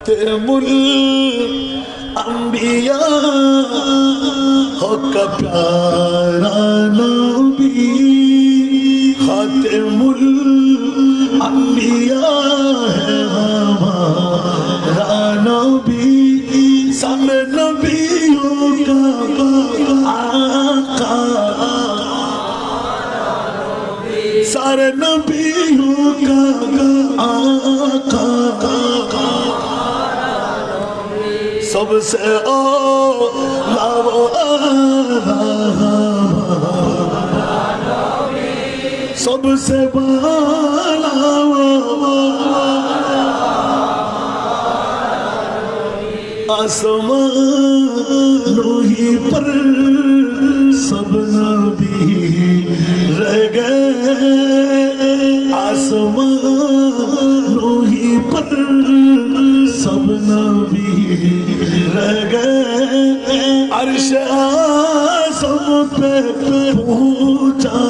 खातिमुल अंबिया हो का प्यारा नबी खातिमुल अंबिया है हमारा नबी सब नबियों का आका सारे नबियों का आका सबसे सबसे आसमानों ही पर सब नबी रह गए आसमानों ही पर सब नबी रह गए अर्श आज़म पे पहुंचा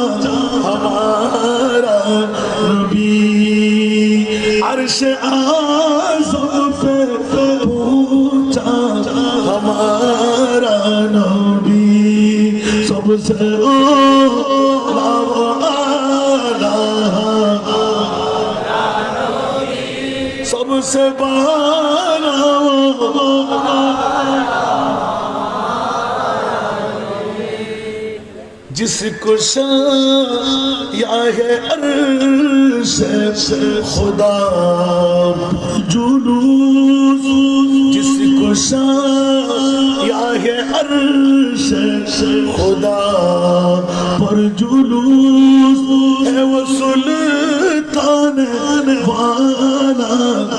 हमारा नबी अर्श आज़म पे पहुंचा हमारा नबी सबसे सबसे जिसको या है अर्श खुदा जुलूस जिसको या है अर्श खुदा पर जुलूस है वो सुल्तान वाला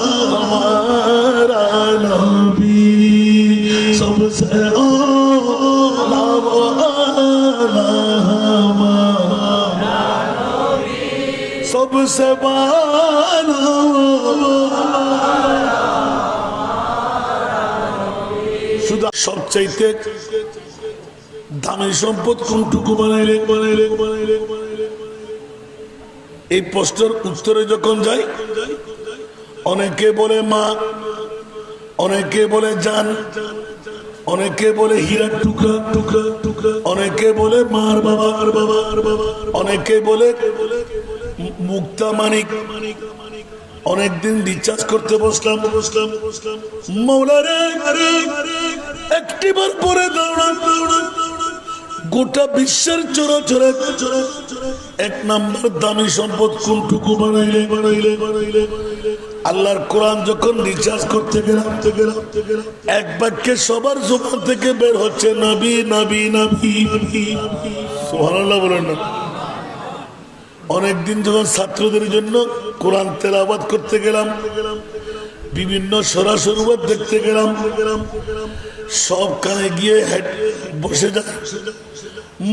हमारा नबी सबसे सबसे শুধু সবচাইতে দামি সম্পদ কোনটুকু বানাইলে এই প্রশ্নের উত্তরে যখন যাই অনেকে বলে মা অনেকে বলে জান অনেকে বলে হীরার টুকরা টুকরা টুকরা অনেকে বলে মার বাবা অনেকে বলে মুক্তা মানিক অনেকদিন রিচার্জ করতে বসলাম মৌলারে একটিবার পরে দৌড়ান গোটা বিশ্বের চোরা এক নাম্বার দামি সম্পদ কোনটুকু বানাইলে আল্লাহর কোরআন যখন রিচার্জ করতে গেলাম এক বাক্যে সবার জবান থেকে বের হচ্ছে নবী নবী নবী সুবহানাল্লাহ বলেন না অনেকদিন যখন ছাত্রদের জন্য কোরআন তেলাওয়াত করতে গেলাম বিভিন্ন সরাসরি দেখতে গেলাম সব কানে গিয়ে বসে যায়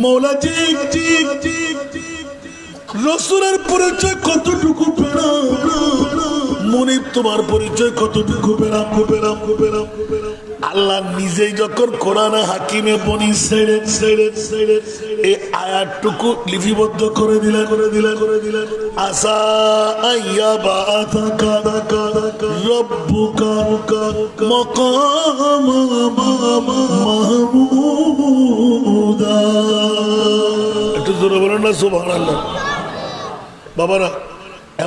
মৌলাজি রসুলের পরিচয় কতটুকু পেলাম মনিব তোমার পরিচয় কতটুকু পেলাম আল্লাহ নিজেই যখন কোরআনে হাকিমে বনি ছেড়ে এই আয়াতটুকু লিপিবদ্ধ করে দিলেন আসা আইয়া বাতাকা রব্বুকা মাকাম মাহমুদা একটু জোরে বলেন না সুবহানাল্লাহ বাবারা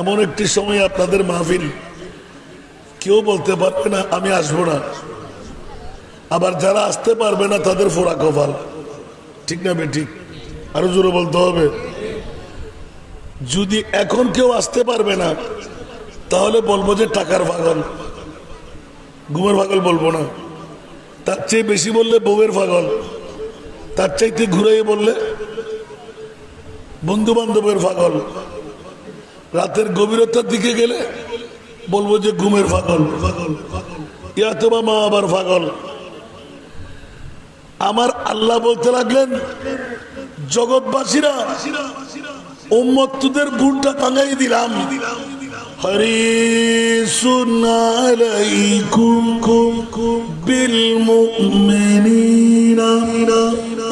এমন একটি সময় আপনাদের মাহফিল কেউ বলতে পারবে না আমি আসবো না আবার যারা আসতে পারবে না তাদের ফোড়া কপাল ঠিক না বেঠিক আরো জোরে বলতে হবে যদি এখন কেউ আসতে পারবে না তাহলে বলবো যে টাকার পাগল ঘুমের পাগল বলবো না তার চেয়ে বেশি বললে বউয়ের পাগল তার চাইতে ঘুরাইয়ে বললে বন্ধু বান্ধবের পাগল রাতের গভীরতার দিকে গেলে বলবো যে ঘুমের পাগল ইয়াতবা মা আবার পাগল আমার আল্লাহ বলতে লাগলেন জগৎবাসীরা উম্মতদের বুটটা ভাঙাই দিলাম হারিসুন আলাইকুম বিল মুমিনিনা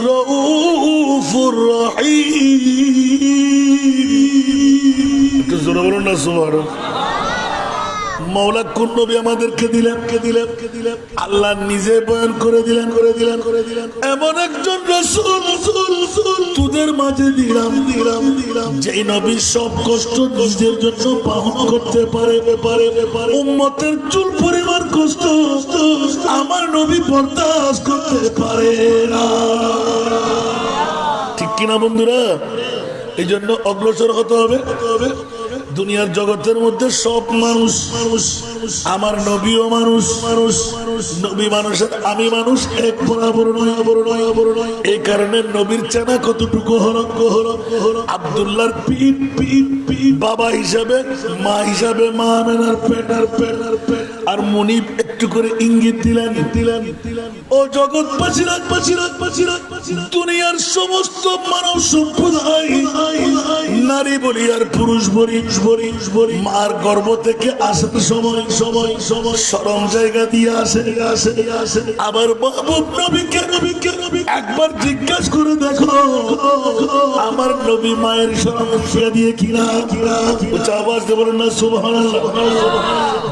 রাউফুর রহিম একটু জোরে বলুন না সুবহানাল্লাহ। মাওলা কোন নবী আমাদেরকে দিলেন আল্লাহ নিজে বয়ান করে দিলেন এমন একজন রাসূল তোদের মাঝে দিলাম যেই নবী সব কষ্ট নিজের জন্য বহন করতে পারে উম্মতের চুল পরিমাণ কষ্ট আমার নবী বরদাস্ত করতে পারে না। ঠিক কিনা বন্ধুরা? এই জন্য অগ্রসর হতে হবে। দুনিয়ার জগতের মধ্যে সব মানুষ আমার নবীও মানুষ নবী মানুষের আমি মানুষ এক বরাবর নয়। এই কারণে নবীর চেনা কতটুকু হলো আব্দুল্লাহর পীর বাবা হিসাবে মা হিসাবে মা আমেনার পেট আর মুনিব একটু করে ইঙ্গিত দিলেন ও জগৎবাসীরা দুনিয়ার সমস্ত মানব সম্প্রদায় নারী বলি আর পুরুষ বলি মার গর্ভ থেকে আসার সময় শরম জায়গা দিয়ে আসে আবার মাহবুব নবীকে একবার জিজ্ঞাসা করে দেখো আমার নবী মায়ের শরম দিয়ে কিনা উচ্চ আওয়াজ দিয়ে বলেন না সুবহানাল্লাহ।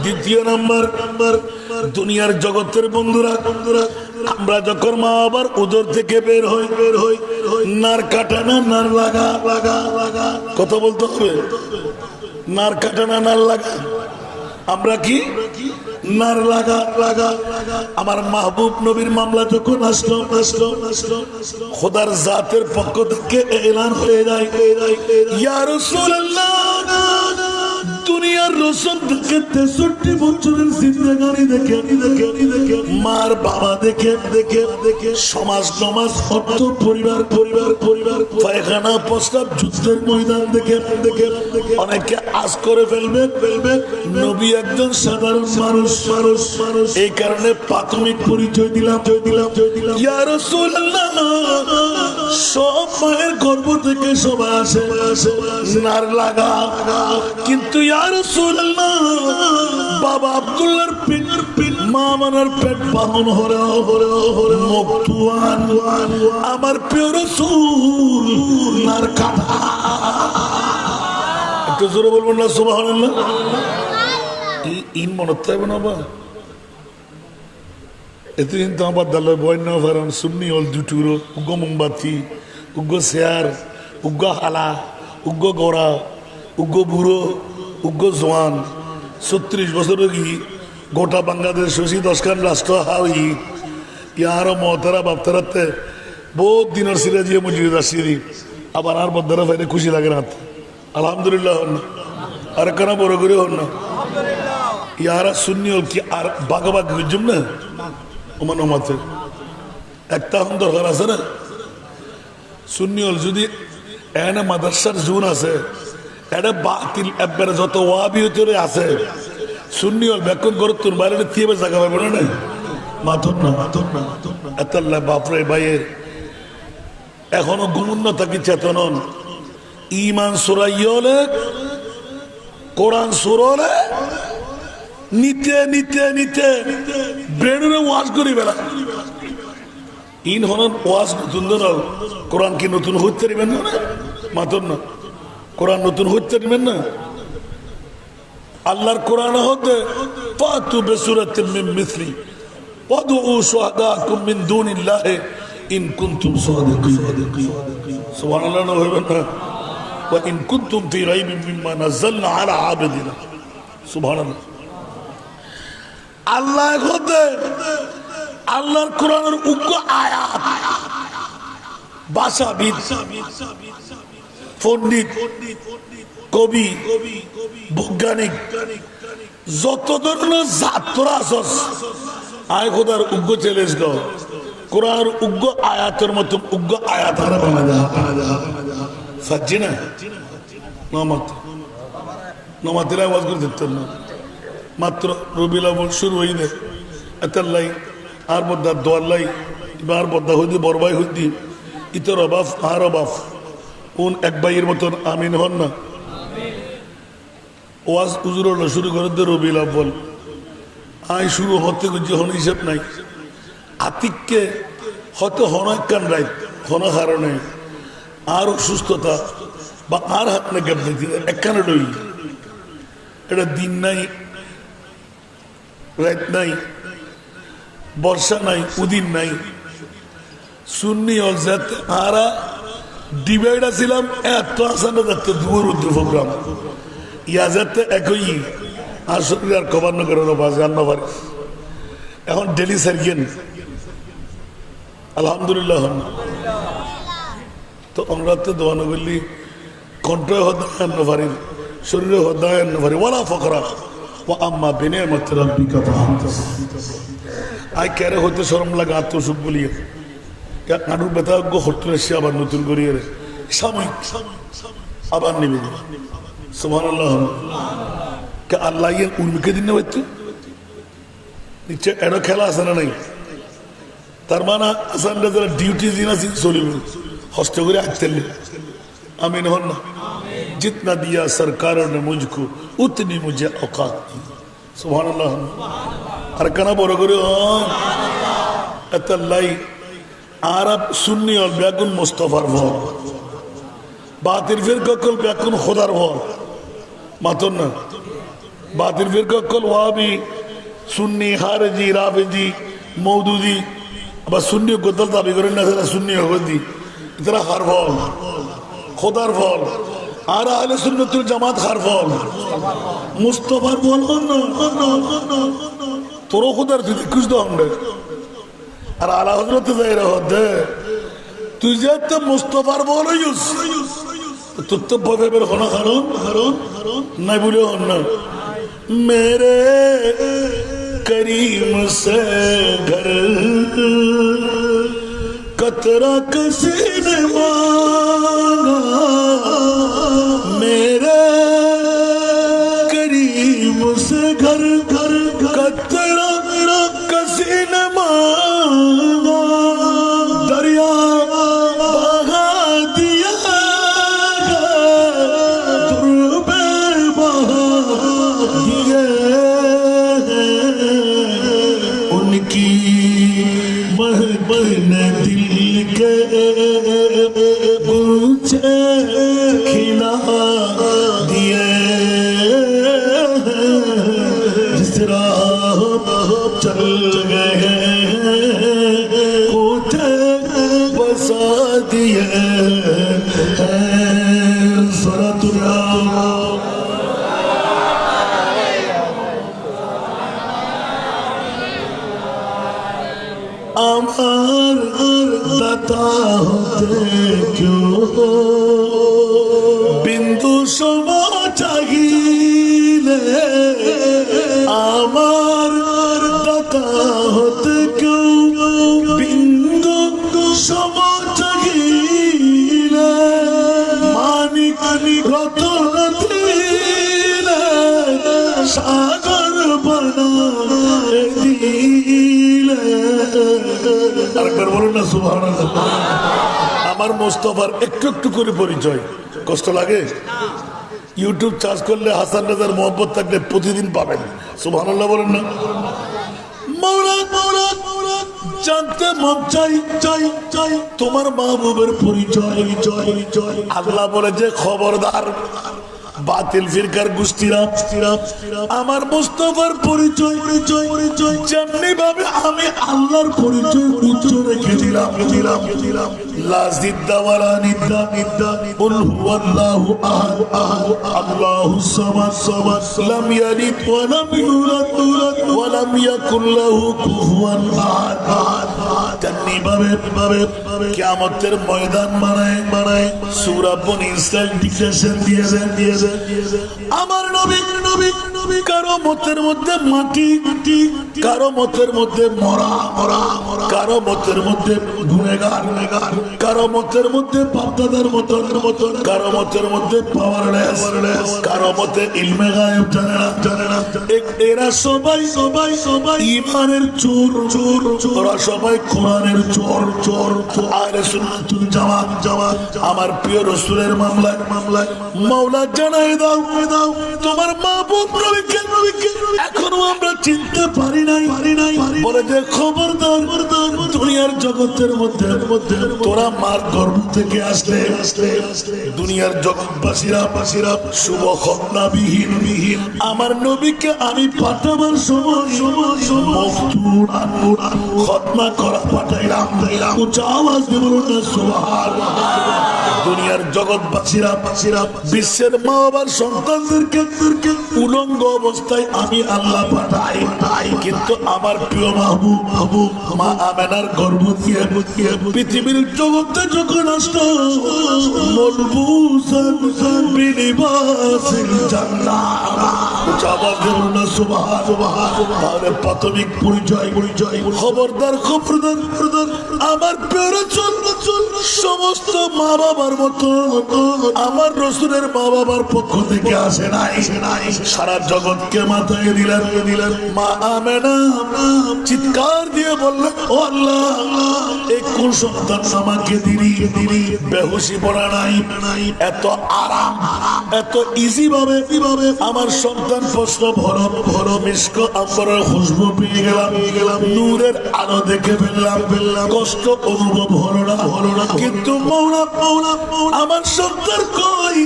দ্বিতীয় নাম্বার দুনিয়ার জগতের বন্ধুরা আমরা যখন মা আবার উদর থেকে বের হই নার কাটা না নার লাগা কথা বলতে হবে। নার কাটা না নার লাগা আমরা কি নার লাগা আমার মাহবুব নবীর মামলা যখন আসলো খোদার জাতের পক্ষ থেকে এলান হয়ে যায় ইয়া রাসূলুল্লাহ দুনিয়ার রসুল থেকে 63 বছরের জিন্দেগানি দেখে মার বাবা দেখে সমাজ নমাজ অর্থ পরিবার পায়খানা প্রস্তাব যুদ্ধের ময়দান দেখে অনেকে আজ করে ফেলবে নবী একজন সাধারণ মানুষ এই কারণে প্রাথমিক পরিচয় দিলাম ইয়া রাসূলুল্লাহ সব মায়ের গর্ভ থেকে সবাই আসে নার লাগা কিন্তু ইয়া রাসূলুল্লাহ বাবা আব্দুল্লাহর পেট মা আমানার পেট বাহন হরে মুক্তুয়ান আমার প্রিয় রাসূল নার কাটা একটু জোরে বলবেন না সুবহানাল্লাহ। ইন মনে থাকবে না বা এতে কিন্তু আমার দাল্লার বয়ন ফারান সুন্নি হল দুটুরো উগ্র মোমবাতি উগ্র শেয়ার উগ্র হালা উগ্র গোড়া উগ্র বুড়ো উগ্র জোয়ান 36 বছর কি গোটা বাংলাদেশ শশী 10 খান রাষ্ট্র হাই ইয়ার মহতারা বাপতারাতে বহুত দিনের সিরা দিয়ে মজুরি আসি আবার আর বদারা ফাইলে খুশি লাগে না আলহামদুলিল্লাহ হন না আর কেন বড় করে হন না ইয়ারা সুন্নি হল কি আর বাগাবাগ বুঝুম না ওমান ওমাতে একটা হন দরকার আছে না সুন্নি হল যদি এনে মাদ্রাসার জুন আছে এটা বাতিল একবারে যত ওয়াবি হতে আছে সুন্নি হল ব্যাকরণ করে তোর বাইরে তিয়ে জায়গা পাবে না মাথর না এতাল্লাহ বাপরে ভাইয়ের এখনো গুমুন্ন থাকি চেতনন ইমান সুরাইলে কোরআন সুরলে নিতে ব্রেনের ওয়াজ করি বেলা ইন হন ওয়াজ নতুন কোরআন কি নতুন হইতে পারিবেন না মাতন না কোরআন নতুন হইতে পারিবেন না আল্লাহর কোরআন হতে ফাতু বিসূরাতিন মিন মিসলি ওয়াদউ শুহাদাকুম মিন দুনিল্লাহি ইন কুনতুম সাদিকিন সুবহানাল্লাহ না হইবেন না ওয়া ইন কুনতুম ফি রাইবিন মিম্মা নাযালনা আলা আবিদিনা সুবহানাল্লাহ। আল্লাহ হতে আল্লাহর কোরআনের উগ্র আয়াত ভাষাবিদ পণ্ডিত কবি বৈজ্ঞানিক যত ধরনের ছাত্র আসস আয় খোদার উগ্র চ্যালেঞ্জ দাও কোরআনের উগ্র আয়াতের মতো উগ্র আয়াত হারা বানা সাচ্ছি না নমাতের আওয়াজ করে দিতেন না মাত্র রবিউল আউয়াল শুরু হইলে এতাল্লাই আর বদ্দা দোয়াল্লাই আর বদ্দা হইদি বরবাই হইদি ইতর অবাফ আর অবাফ কোন এক ভাইয়ের মতন আমিন হন না ওয়াজ উজুর শুরু করে দে রবিউল আউয়াল আয় শুরু হতে যখন হিসাব নাই আতিককে হয়তো হনাকান রাইত হনা কারণে আর অসুস্থতা বা আর হাত না গ্যাপ দিতে একখানে রইল এটা দিন নাই রাত নাই, বর্ষা নাই, উদিন নাই, সুন্নি অজাতে আরা ডিভাইড ছিলাম এত আসানো যাচ্ছে দুপুর উদ্র প্রোগ্রাম ইয়াজাতে একই আসলে আর কবার নগরের বাস রান্না পারে এখন ডেলি সার্গেন আলহামদুলিল্লাহ। তো আমরা তো দোয়ানো বললি কণ্ঠ হদায় আন্ন পারি, শরীরে হদায় আন্ন পারি, ওয়ালা ফকরা ও আম্মা বেনে মাত্র আই ক্যারে হইতে শরম লাগে আত্মসুখ বলিয়ে নাড়ুর ব্যথা হট্টুর এসে আবার নতুন করিয়ে সাময়িক আবার নেমে যাবে। সুবহানাল্লাহ। আল্লাহ উর্মিকে দিন না হইতো নিশ্চয় এটা খেলা আছে না নাই? তার মানে আসানরা যারা ডিউটি দিন আছে চলিব হস্ত করে আসতেলে আমিন হন না। जितना दिया सरकारों ने मुझको उतनी मुझे औकात दी। सुभानअल्लाह। আর কানা বড় করে এতাল্লাই আরব সুন্নি और ব্যাকুন মুস্তাফার ভর বাতিল ফিরকা কল ব্যাকুন খোদার ভর মাতন না। বাতিল ফিরকা কল ওয়াহাবি সুন্নি খারিজি রাফিজি মওদুদি আবার সুন্নি গোদল দাবি করেন না, যারা সুন্নি হদি তারা হার ফল খোদার ফল, আর আহলে সুন্নাতুল জামাত হার ফল মুস্তাফার ফল তোরও খোদার তুই খুশ দাও আর আলা হজরত যাইরা হদে তুই যে তো মুস্তাফার বল ইউস তোর তো ববের হনা কারণ নাই বলে হন না। মেরে করিম সে ঘর कतरा किसी ने मांगा, मेरे करीम से घर घर कतरा किसी ने मांगा, दरिया बहा दिया तुरबे बहा दिए उनकी महबने दिल के मुझे खिला दिए, जिस राह चल गए मुझे बसा दिए আমার দাতা হতে ক্यों বিন্দু সম চাহিলে, আমার দাতা হতে क्यों বিন্দু সম চাহিলে, মানিক রতন দিলে সাগর বানায়ে দিলে। আরেকবার বলুন না সুবহানাল্লাহ। আমার মুস্তাফার একটু একটু করে পরিচয় কষ্ট লাগে? ইউটিউব চার্জ করলে হাসান রাজার মোহাম্মত থাকলে প্রতিদিন পাবেন। সুবহানাল্লাহ বলেন না। মাওলা মাওলা জানতে মন চাই চাই চাই তোমার মাহবুবের পরিচয় পরিচয়। আল্লাহ বলে যে খবরদার বাতিল ফিরকার গোষ্ঠীরা আমার মুস্তাফার পরিচয় পরিচয় পরিচয় যেমনি ভাবে আমি আল্লাহর পরিচয় পরিচয় রেখে দিলাম লা জিদ্দা ওয়ালা নিদ্দা নিদ্দা কুল হুয়াল্লাহু আহাদ আহাদ আল্লাহুস সামাদ সামাদ লাম ইয়ালিদ ওয়া লাম ইউলাদ ওয়া লাম ইয়াকুল লাহু কুফুয়ান আহাদ আহাদ। তেমনি ভাবে কিয়ামতের ময়দান বানায় সূরা বনী ইসরাঈল ডিক্লেরেশন দিয়েছে আমার নবী নবী নবী কারো মতের মধ্যে মাটি কারো মতের মধ্যে মরা মরা কারো মতের মধ্যে গুনেগার কারো মতের মধ্যে বাপদাদার মতন কারো মতের মধ্যে পাওয়ারলেস কারো মতে ইলমে গায়েব জানে না এরা সবাই ঈমানের চোর ওরা সবাই কোরআনের চোর আহলে সুন্নাতুল জামাত আমার প্রিয় রাসূলের মামলায় মাওলা জানাই দাও তোমার মাহবুব নবীকে এখনো আমরা চিনতে পারি নাই বলে যে খবরদার দুনিয়ার জগতের মধ্যে তোরা মার গর্ভ থেকে আসলে দুনিয়ার জগৎবাসীরা শুভ খতনা বিহীন আমার নবীকে আমি পাঠাবার সময় খতনা করা পাঠাইলাম। উচ্চ আওয়াজ দিয়ে বলুন না সুবহানাল্লাহ। দুনিয়ার জগৎবাসীরা বিশ্বের মা বাবার সন্তানদেরকে উলঙ্গ অবস্থায় আমি আল্লাহ পাঠাই, কিন্তু আমার প্রিয় মাহবুব মা আমেনার গর্ভ দিয়ে পৃথিবীর জগতে যখন আসলো মলবুসান বিলিবাসিল জান্নাহ। তাহলে প্রাথমিক পরিচয় খবরদার আমার প্রিয় রাসূল সমস্ত মা বাবার মতো আমার রাসূলের মা বাবার পক্ষ থেকে আসে নাই, সারা জগৎকে মাথায় দিলেন। মা আমেনা চিৎকার দিয়ে বললেন, ও আল্লাহ, এই কোন সন্তান আমাকে দিলি? বেহুশি পড়া নাই, এত আরাম, এত ইজি ভাবে আমার সন্তান প্রশ্ন ভরো মিষ্ক আম্বরের খুশবু পেয়ে গেলাম, নূরের আলো দেখে ফেললাম, কষ্ট অনুভব হলো না। কিন্তু মৌলা আমার সন্তান কই,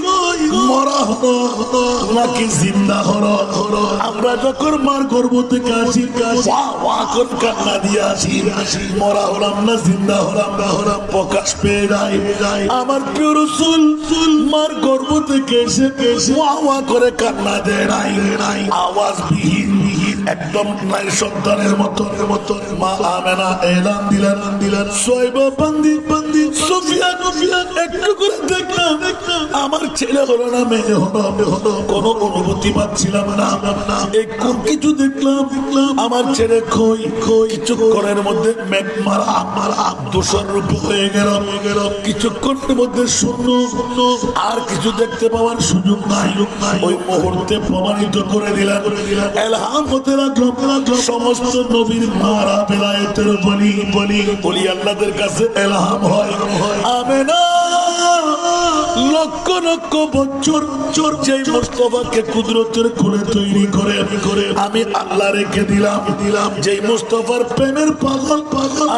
মরা হলো নাকি জিন্দা হলো? আমরা যখন মার গর্ভ থেকে আসি কান্না দিয়ে আসি, মরা হলাম না জিন্দা হলাম প্রকাশ পেয়ে যায়। আমার প্রিয় রাসূল মার গর্ভ থেকে এসে ওয়া করে কান্না দেয় নাই, আওয়াজ বিহীন একদম নাই সন্তানের মতো। মা আমেনা এলান দিলেন সোয়েবা বান্দি সুফিয়ান একটু করে দেখলাম আমার ছেলে হলো না মেয়ে হলো, কোনো অনুভূতি পাচ্ছিলাম না। এই কোন কিছু দেখলাম আমার ছেলে খই কিছুক্ষণের মধ্যে মেঘ মারা দূষণ রূপ হয়ে গেল, কিছুক্ষণের মধ্যে শূন্য, আর কিছু দেখতে পাওয়ার সুযোগ নাই। ওই মুহূর্তে প্রমাণিত করে দিলেন, এলহাম হতে লাগলো সমস্ত নবীর মারা বেলায়েতের বলি আল্লাহদের কাছে এলহাম হয়। আমেনা লক্ষ লক্ষ বছর যেই মুস্তাফাকে কুদরতের কোলে তৈরি করে আমি আল্লাহ রেখে দিলাম, যেই মুস্তাফার প্রেমের পাগল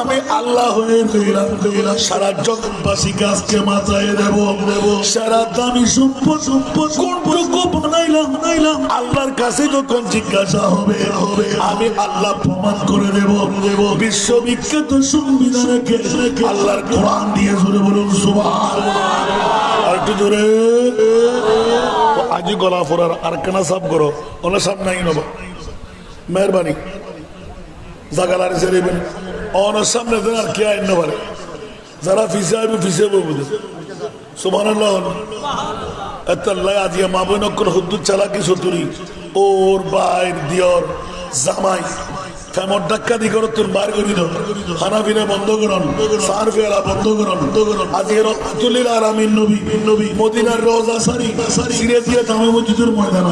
আমি আল্লাহ হয়ে দিলাম। সারা জগৎবাসীকে আজকে মাথায় দেব, সারা দামি সম্পদ কোনটুকু বানাইলাম আল্লাহর কাছে যখন জিজ্ঞাসা হবে আমি আল্লাহ প্রমাণ করে দেব। বিশ্ববিখ্যাত সংবিধান রেখে আল্লাহর কোরআন দিয়ে জোরে বলুন সুবহানাল্লাহ। আর একটু জোরে আজি গলা ফোরার আর কেনা সাফ করো ওনার সাপ নাই নেব মেহরবানি জাগালারে সেরেবেন ওনার সামনে দেন আর কে আইন পারে যারা ফিসে আইবে ফিসে বুঝে সুবহানাল্লাহ। এতাল্লাহ আজিয়া মা বোন অক্ষর হুদ্দুর চালাকি সতুরি ওর বাইর দিয়র জামাই ফেমর ডাক্কা দি করো তোর বার করি দাও, খানা পিনা বন্ধ করন, সার ফেরা বন্ধ করন। আজকে রহমাতুল্লিল আলামিন নবী মদিনার রওজা সারি সিরে দিয়ে জামে মসজিদের ময়দান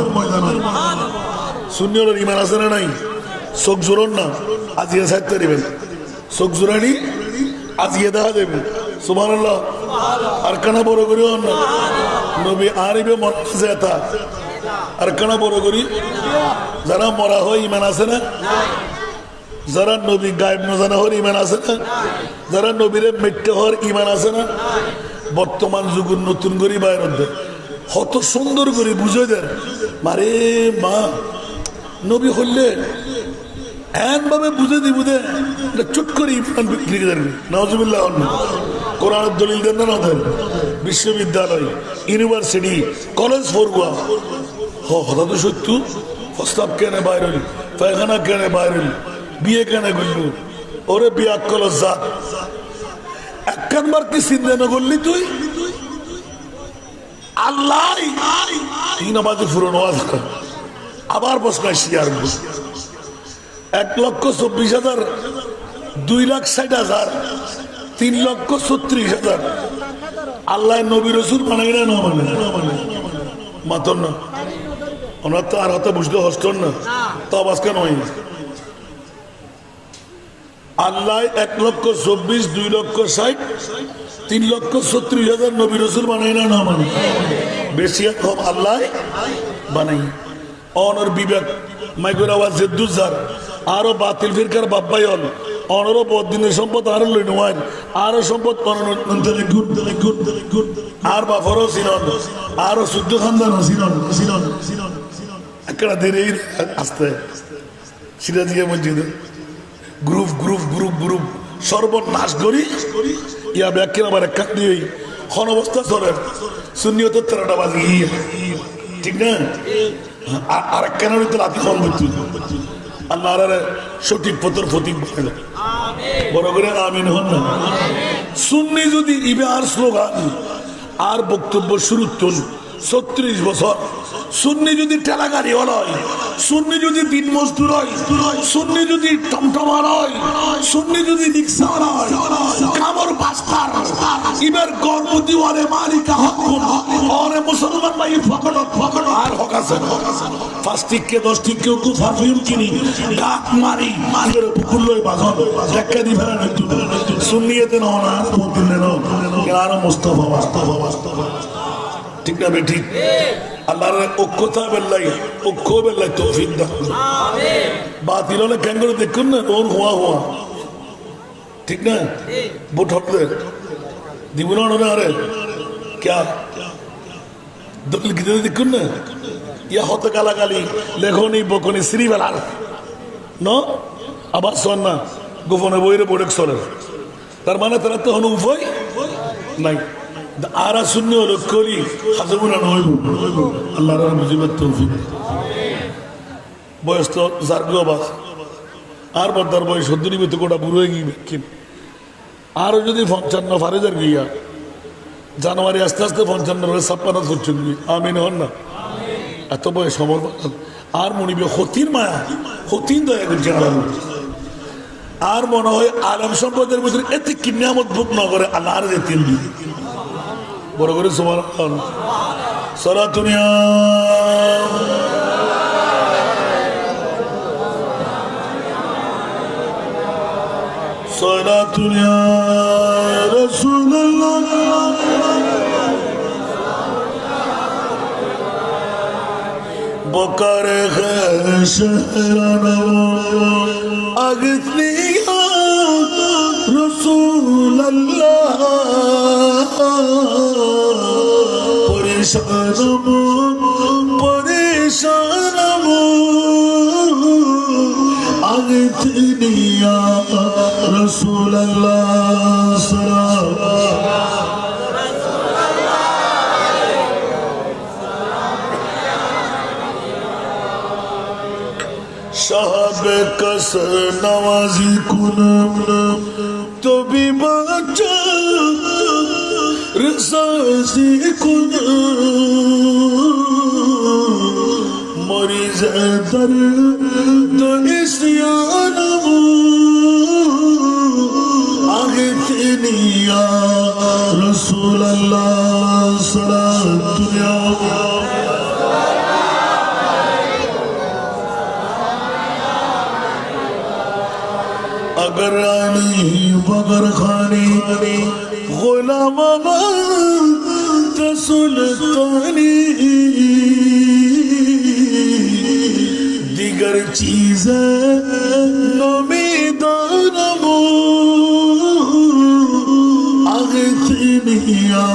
সুন্নিয়র ইমান আছে না নাই? চোখ জোরন না আজকে সাইতে দিবেন, চোখ জোরানি আজকে দেখা দেবেন সুবহানাল্লাহ। আর কানা বড় করি না নবী আরিবে মরছে এটা আর কানা বড় করি যারা মরা হয় ইমান আছে না, যারা নবী গায়েব না জানা হওয়ার ইমান আছে না, যারা নবীরে মেট্টে হওয়ার ইমান আছে না। বর্তমান যুগের নতুন করি বাইর কত সুন্দর করে বুঝে দেন মারে মা নবী হলে এমন ভাবে বুঝে দিব দে চুট করে ইমান বিক্রি করবি নাউজুবিল্লাহ। কোরআনের দলিল দেন না দেন, বিশ্ববিদ্যালয় ইউনিভার্সিটি কলেজ পড়ুয়া হঠাৎ সত্য প্রস্তাব কেনে বাইর হইল, পায়খানা কেনে বাইর হইল, বিয়ে কেনে করল, ওরে বিয়া কল যা একখানবার কি চিন্তা না করলি তুই আল্লাহ তিন আমাদের ফুরন আবার বসকায় শিয়ার 1,24,000 2,60,000 3,36,000 আল্লাহ নবী রসুল মানে না মানে মাতন না ওনার তো আর হাতে বুঝতে হস্টন না তো আবাস কেন হয় আল্লাহ 1,24,000 2,60,000 3,36,000 নবী রসুল বানাই না মানে বেশি কম আল্লাহ বানাই অনর বিবেক মাইগুর আওয়াজ জেদ্দুজার আরো বাতিল ফিরকার বাব্বাই হল অনরো দিনের সম্পদ আরো লই নয় আরো সম্পদ আর বাফরও সিনন আরো শুদ্ধ খানদান সিনন একটা দেরি আসতে সিরাজিয়া মসজিদে গ্রুপ গ্রুপ গ্রুপ গ্রুপ সর্বনাশ করি ইয়া ব্যাখ্যা আবার এক দিয়ে খন অবস্থা চলে শূন্যত 13টা বাজে ঠিক না আর কেন রাতে খন করছি আল্লাহ সঠিক পথর ফতিক বড় করে আমিন হন না সুন্নি যদি ইবে আর স্লোগান আর বক্তব্য শুরু তুল 36 বছর সুন্নি যদি ঠেলা গাড়ি হয় সুন্নি যদি দিন মজদুর হয় সুন্নি যদি টমটমার হয় সুন্নি যদি রিক্সা হয় কামর বাস্তার ইবার গর্ভবতী ওরে মালিকা হক ওরে মুসলমান ভাই ফকট আর হক আছে 5 টিকে 10 টিকে কো পারফিউম কিনি গাক মারি মারির পুকুর লই বাজন দেখা দি ফেরা নইতো সুন্নিয়েতে না না বলতেন না আর মুস্তাফা ঠিক না বেটি আল্লাহর ঐক্যতা বেল্লাই ঐক্য বেল্লাই তৌফিক দাও আমিন বাতিল হলে কেন করে দেখুন না ওর হুয়া ঠিক না ভোট হবে দিব না আরে क्या দল কি দেখুন না ইয়া হতে গালাগালি লেখনি বকনি শ্রীবেলার ন আবার শোন না গোপনে বইরে বোর্ডে চলে তার মানে তারা তো হন উভয় নাই আরা শূন্য হলো করি হাজবুনা নইব আল্লাহ মুজিবত তৌফিক বয়স তো জার্গো বাস আর বদার বয়স 70 মতো গোটা বুড়ো হয়ে গিয়ে আরো যদি 55 ফারেজার গিয়া জানুয়ারি আস্তে আস্তে 55 56 করছেন আমিন হন না এত বয়স সমর্পণ আর মনিবে হতির মায়া হতিন দয়া করছে আর মনে হয় আলম সম্পদের ভিতরে এতে কি নিয়ামত ভোগ না করে আল্লাহ আর তিন বড় করে সুবহানাল্লাহ সালাতুনিয়া সালাতুনিয়া রাসূলুল্লাহ বকর শহরানা আগতনিয়া রাসূলুল্লাহ পরেশানম আগতনিয়া রাসূলুল্লাহ साहब कस नवाजी कुनम तो भी बच्चा रसाजी कुन मरीज दर तो इस्यानम आगे तेनिया रसूल अल्लाह सलातुनिया अगर रानी बगर खानी गुलाम सुल्तानी दिगर चीज नमीदानमो अगतनिया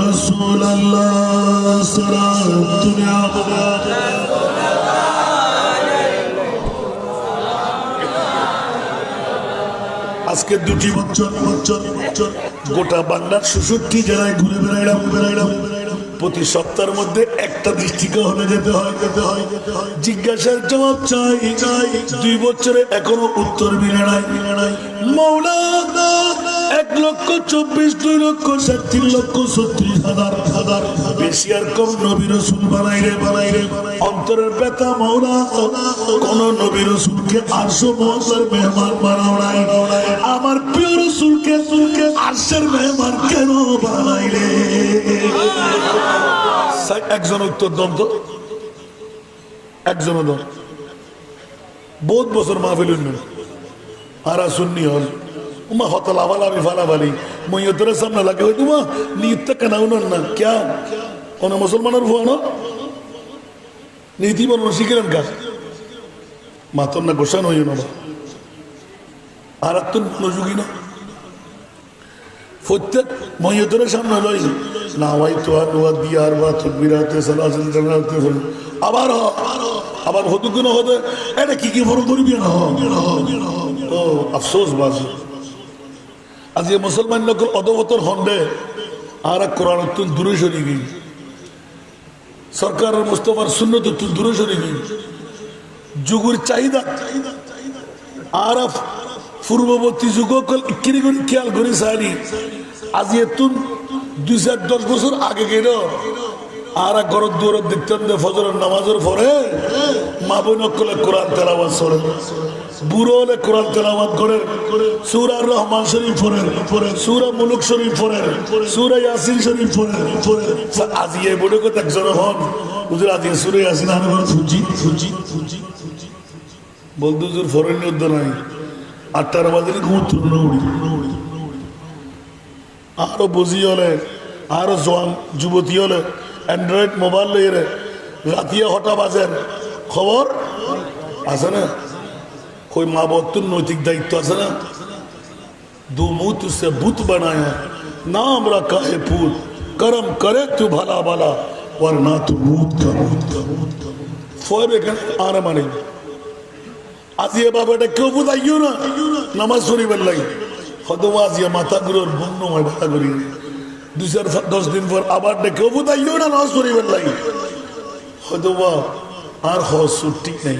रसूल अल्लाह सलातुनिया আজকে দুটি বছর গোটা বাংলার ৬৬ জেলায় ঘুরে বেড়াইলাম প্রতি সপ্তাহের মধ্যে একটা দৃষ্টিকোণে যেতে হয় জিজ্ঞাসার জবাব চাই 2 বছরে এখনো উত্তর মিলে নাই মৌলা 1,24,000 2,37,000 বেশি আর কম নবী রাসূল বানাই রে অন্তরের ব্যথা মৌলা কোন নবী রাসূলকে 800 মহল্লার মেহমান বানাও নাই আমার প্রিয় রাসূলকে আরশের মেহমান কেন বানাইলে একজন উত্তর দম তো একজন দম বহুত বছর মাহফিল আর সুন্নি হল উমা হত লাভালাভি ফালাফালি মইয়তরে সামনে লাগে হই তোমা নিয়ত কেনাও না ক্যা কোন মুসলমানের ভুয়ানো নীতি বর্ণ শিখলেন কাজ মাতন না গোসান হইও না আর তুই মনোযোগী না প্রত্যেক মহিয়তের সামনে লই না ভাই তো আর দিয়ার বা তকবিরাতে সালাতুল জানাতে আবার আবার হতো কেন হতে এটা কি ফরক করবি না ও আফসোস বাজে আজ এই মুসলমান লোকের অদবতর হন্ডে আর এক কোরআন তুন দূরে সরে গই সরকারের মুস্তফার সুন্নত তুন দূরে সরে গই যুগের চাহিদা আর পূর্ববর্তী যুগ কিরি করে খেয়াল করে সারি আজ তুন 2-10 বছর আগে গেল আর এক ঘরের দুয়ার দেখতেন যে ফজরের নামাজের পরে মা বোন কলে কোরআন তেলাওয়াত করে বুড়ো হলে কোরআন তেলাওয়াত করে সূরা রহমান শরীফ পড়ে সূরা মুলক শরীফ পড়ে সূরা ইয়াসিন শরীফ পড়ে আজ এই বড় কথা একজন হন হুজুর আজ সূরা ইয়াসিন আর করে ফুজি বলতো হুজুর ফরেন যুদ্ধ নাই 8টার বাজে ঘুমতো না উড়ি আরো বুঝি হলে আরো জোয়ান যুবতী হলে অ্যান্ড্রয়েড মোবাইল লইয়ে রাতিয়া হটা বাজের খবর আছে না कोई माँ बाप तुम नैतिक दायित्व আছে না दो मुंह तुझसे बुत बनाया नाम रखा है पूत कर्म करे तू भला भला वरना तू मूत का ফয়বে কেন আর মানে আজ এ বাবাটা কেউ বুঝাইও না নামাজ শরীফের লাগে হয়তো আজ মাথা গুলোর বন্য হয় ভাড়া করি 2-10 দিন পর আবার কেউ বুঝাইও না নামাজ শরীফের লাগে হয়তো আর হসুর ঠিক নেই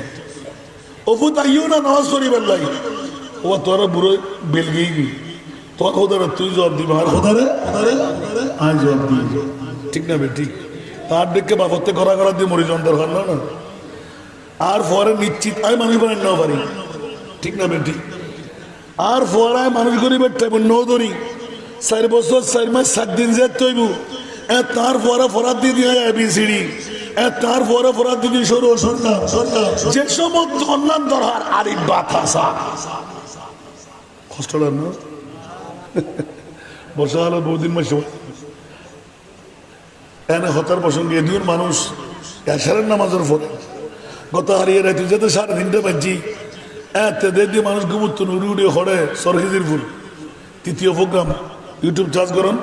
ওফু তাইও না নামাজ শরীফের লাগে ও তোরা বুড়ো বেল গিয়ে তোর খোদারে তুই জবাব দিবি আর খোদারে আয় জবাব দিবি ঠিক না বে ঠিক তার দেখে বাপতে করা দিয়ে মরি যান দরকার না না আর পরে নিশ্চিত আমি মানুষ বানাই নাও পারি ঠিক না বে ঠিক আর পরায় মানুষ গরিবের টাইম নৌ ধরি 4 বছর 4 মাস 7 দিন যে তৈব তার পরে ফরাত দিয়ে দিয়ে ABCD তার পরে ফরাত দিদি সরু যে সমস্ত অন্যান্য দরকার আরিফ বাতাসা কষ্ট লাগে না বর্ষা হলো বহুদিন মাস এনে হতার প্রসঙ্গে এদিন মানুষ এশারের নামাজের পরে গত হারিয়ে রাখতে যেতে 3:30 বাজছি দিয়ে মানুষ ঘুমুত উড়ি উড়ি হরে সরহিজির ফুল তৃতীয় প্রোগ্রাম ইউটিউব চার্জ করুন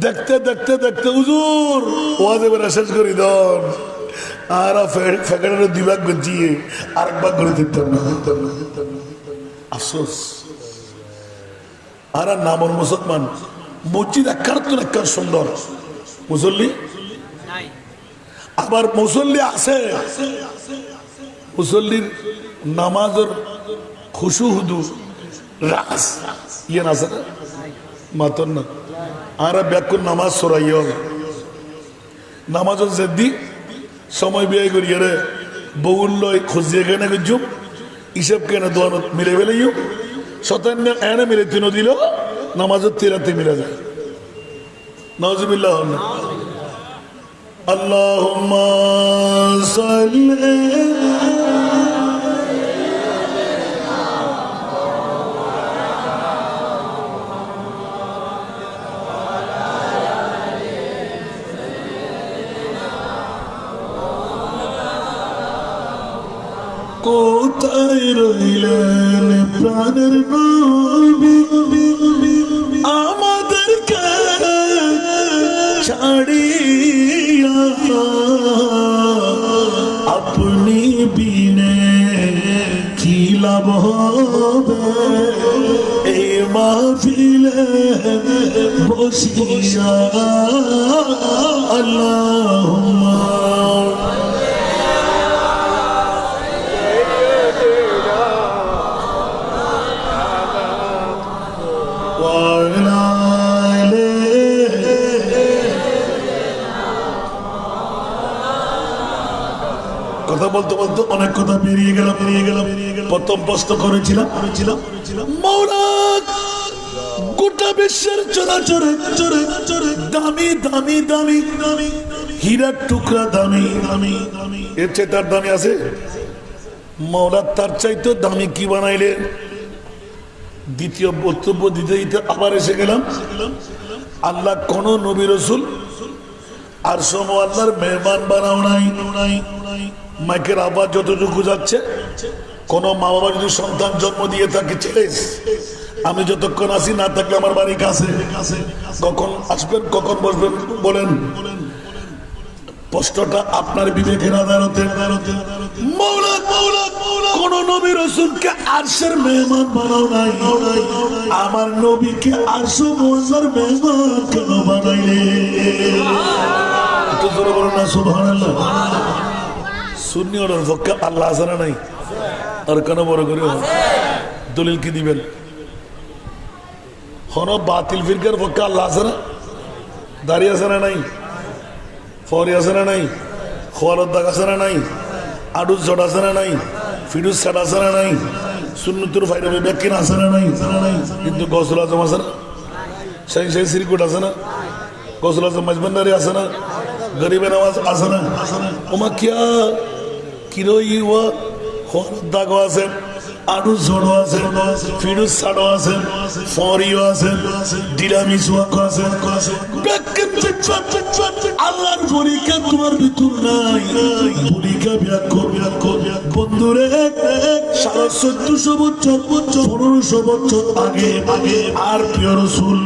দেখতে দেখতে দেখতে হুজুর ওয়াজ এবার শেষ করি দন আর ফেকারের 2 ভাগ গজিয়ে আরেক ভাগ করে দিতাম না আফসোস আর নামর মুসলমান মসজিদ একার সুন্দর মুসল্লি আবার মুসল্লি আছে মুসল্লির নামাজের খুশু হুদু রাস ইয়ে না আছে মাতন না আর ব্যাকুল নামাজ সরাইও নামাজের জেদি সময় ব্যয় করিয়ে রে বউল লয় খুঁজিয়ে কেনে গুজুম হিসেব কেনে দোয়ান মিলে ফেলেইও শতান্য এনে মিলে তিনও দিল নামাজের তিরাতে মিলে যায় নাউজুবিল্লাহ আল্লাহুম্মা সাল্লি কোথায় রইলেন প্রাণের নবী আমাদেরকে ছাড়িয়া আপনি বিনে কি লাভ হবে এই মাহফিলে বসিয়া আল্লাহুম্মা কথা বলতে বলতে অনেক কথা বেরিয়ে গেল প্রথম প্রশ্ন করেছিলাম মৌলা গোটা বিশ্বের চরাচরে দামি দামি দামি দামি হীরার টুকরা দামি দামি এর চেয়ে তার দামি আছে মৌলা তার চাইতে দামি কি বানাইলে দ্বিতীয় বক্তব্য দিতে দিতে আবার এসে গেলাম আল্লাহ কোন নবী রাসূল আর সম আল্লাহর মেহমান বানাও নাই মাইকের আওয়াজ যতটুকু যাচ্ছে কোন মা বাবা যদি সন্তান জন্ম দিয়ে থাকে চ্যালেঞ্জ, আমি যতক্ষণ আসি না থাকলে আমার বাড়ির কাছে, কখন আসবেন কখন বসবেন বলেন। প্রশ্নটা আপনার বিবেকের আদালতে। কোন নবী রাসূলকে আরশের মেহমান বানাও নাই, আমার নবীকে আরশে মুআজ্জার মেহমান কেন বানাইলে? একটু জোরে বলুন না সুবহানাল্লাহ। সুন্নি ওর পক্ষে আল্লাহ আছে না নাই? আর কেন বড় করে দলিল কি দিবেন? হন বাতিল ফিরকার পক্ষে আল্লাহ আছে না? দাঁড়িয়ে আছে না নাই? ফরি আছে না নাই? খোয়ার দাগ আছে না নাই? আডুস জট আছে না নাই? ফিডুস সেট আছে না নাই? সুন্নতুর ফাইরাবে ব্যাকিন আছে না নাই? কিন্তু গসল আজম আছে না? শাইন শাইন সিরিকুট আছে না? গসল আজম মজবন্দারি আছে না? গরিবের আওয়াজ আছে না? ওমা কিয়া কিরোই ওয়া খোয়ার দাগও আছে, আডুস জড়ো আছে, ফিডুস সাডো আছে, ফরিও আছে, ডিলামিসও আছে। আল্লাহর পরীক্ষা তোমার ভিতর নাই, পরীক্ষা বন্ধুরে 1450 বছর 1500 বছর আগে আর প্রিয় রাসূল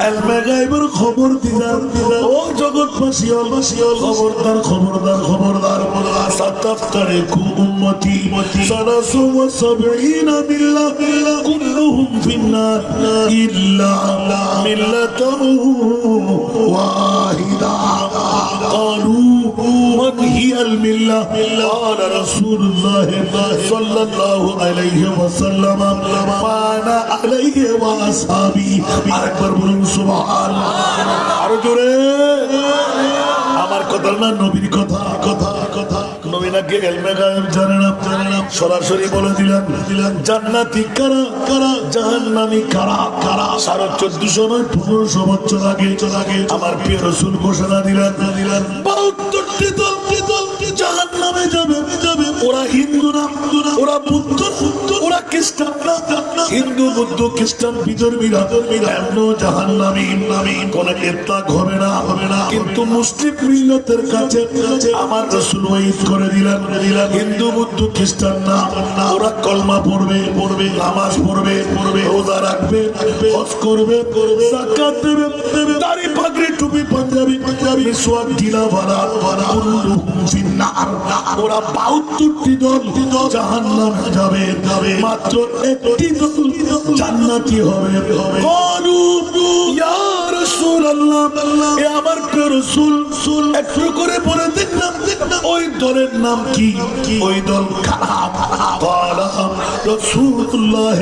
ইলমে গায়বের খবর দিলাম। ও জগৎবাসী খবরদার খবরদার খবরদার, 77 উম্মতি 73 মিল্লাহ কুল্লুহুম ফিন্নার ইল্লা মিল্লাতাহু ওয়াহিদা। قالوا من هي الملة؟ قال رسول الله صلى الله عليه وسلم ما أنا عليه وأصحابي। আরেকবার বলুন সুবহানাল্লাহ। আরো জোরে। আমার কথা না নবীর কথা। নবী নাকি ইলমে গায়ব জানে না, সরাসরি বলে দিলেন জান্নাতি কারা কারা, জাহান্নামী কারা কারা। 1450 নয় 1500 বছর আগে আমার প্রিয় রাসূল ঘোষণা দিলেন 72টি দল জাহান্নামে যাবে। ওরা হিন্দু না, ওরা বুদ্ধ, ওরা খ্রিস্টান না। হিন্দু বুদ্ধ খ্রিস্টান বিধর্মীরা এমনও জাহান্নামী, কোন ইত্তাক হবে না। কিন্তু মুসলিম মিল্লাতের কাছে আমার রাসূল ওয়াইদ করে দিলেন হিন্দু বুদ্ধ খ্রিস্টান না, ওরা কলমা পড়বে, নামাজ পড়বে, রোজা রাখবে, হজ করবে, যাকাত দেবে, দাড়ি পাগড়ি টুপি পাঞ্জাবি মিসওয়াক ঢিলা ভাড়া কুল্লুহুম ফিন্নার। ওরা 72টি দল জাহান্নামে যাবে, মাত্র একটি দল জান্নাতি হবে। ক্বালু ইয়া রাসূলুল্লাহ, এ আমার প্রিয় রাসূল একটু করে বলে দিন না ওই দলের নাম কি, ওই দল কারা? ক্বালা রাসূলুল্লাহ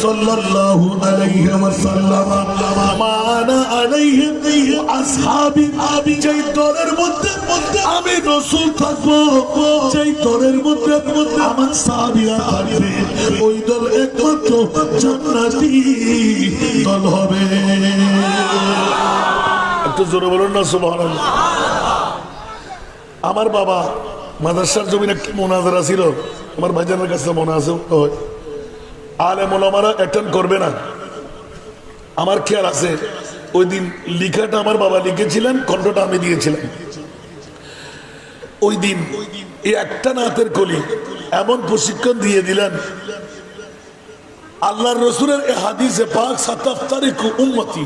সাল্লাল্লাহু আলাইহি ওয়াসাল্লাম মা আনা আলাইহি ওয়া আসহাবি। যেই দলের মধ্যে আমি রাসূল থাকবো, যেই দলের মধ্যে আমার সাহাবীরা থাকবে, ওই দল একমাত্র জান্নাতি দল হবে। একটু জোরে বলুন না সুবহানাল্লাহ। আমার বাবা মাদ্রাসার জমিন একটি মোনাজারা ছিল, আমার ভাইজানের কাছে মনে আছে, আলেম ওলামারা অ্যাটেন্ড করবে না। আমার খেয়াল আছে ওই দিন লিখাটা আমার বাবা লিখেছিলেন, কণ্ঠটা আমি দিয়েছিলাম। ওই দিন এই একটা নাতের কলি এমন প্রশিক্ষণ দিয়ে দিলেন, আল্লাহর রাসূলের এই হাদিসে পাক 77 উম্মতি,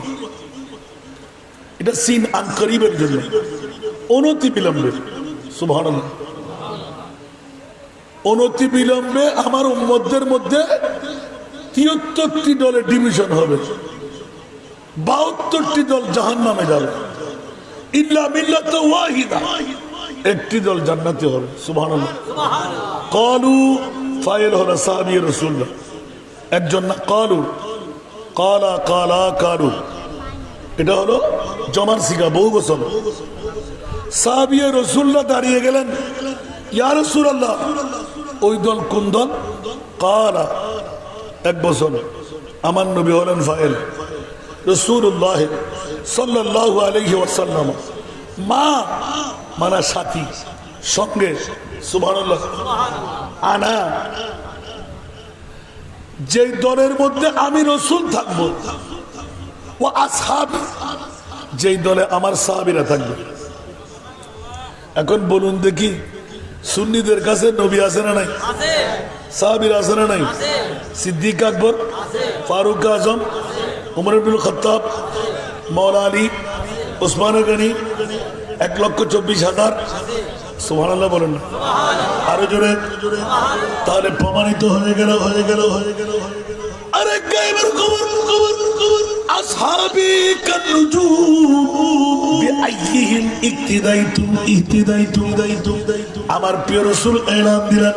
এটা সিন আন করিবের জন্য অনতি বিলম্বে, সুবহানাল্লাহ, অনতি বিলম্বে আমার উম্মতদের মধ্যে 73টি দলের ডিভিশন হবে, 72টি দল জাহান্নামে যাবে, ইল্লা মিল্লাত ওয়াহিদা, একটি দল জান্নাতি হবে। সুবহানাল্লাহ। ক্বালু ফাইল হলো সাহাবী রাসূলুল্লাহ, একজন না, ক্বালু কালু, এটা হলো জমার সিগা, বহু বচন। সাহাবী রাসূলুল্লাহ দাঁড়িয়ে গেলেন, ইয়া রাসূলুল্লাহ ওই দল কোন দল? কালা, এক বচন। আমার নবী হলেন ফাইল রাসূলুল্লাহ সাল্লাল্লাহু আলাইহি ওয়াসাল্লাম। মা মানা সাথী, সঙ্গে, সুবহানাল্লাহ। আনা, যেই দলের মধ্যে আমি রাসূল থাকবো, ও আসহাবী, যেই দলে আমার সাহাবীরা থাকবে। এখন বলুন দেখি সুন্নিদের কাছে নবী আছে না নাই? সাহাবীর আছে না নাই? সিদ্দিক আকবর, ফারুক আজম, উমর ইবনুল খাত্তাব, মওলা আলী, ওসমান গনি, 1,24,000। সুবহানাল্লাহ বলেন না, আরো জোরে। তাহলে প্রমাণিত হয়ে গেল। আরে গায়েবের খবর আসহাবি কানুজুম বিআইহিম ইহতিদাইতুম। আমার প্রিয় রাসূল এলান দিলেন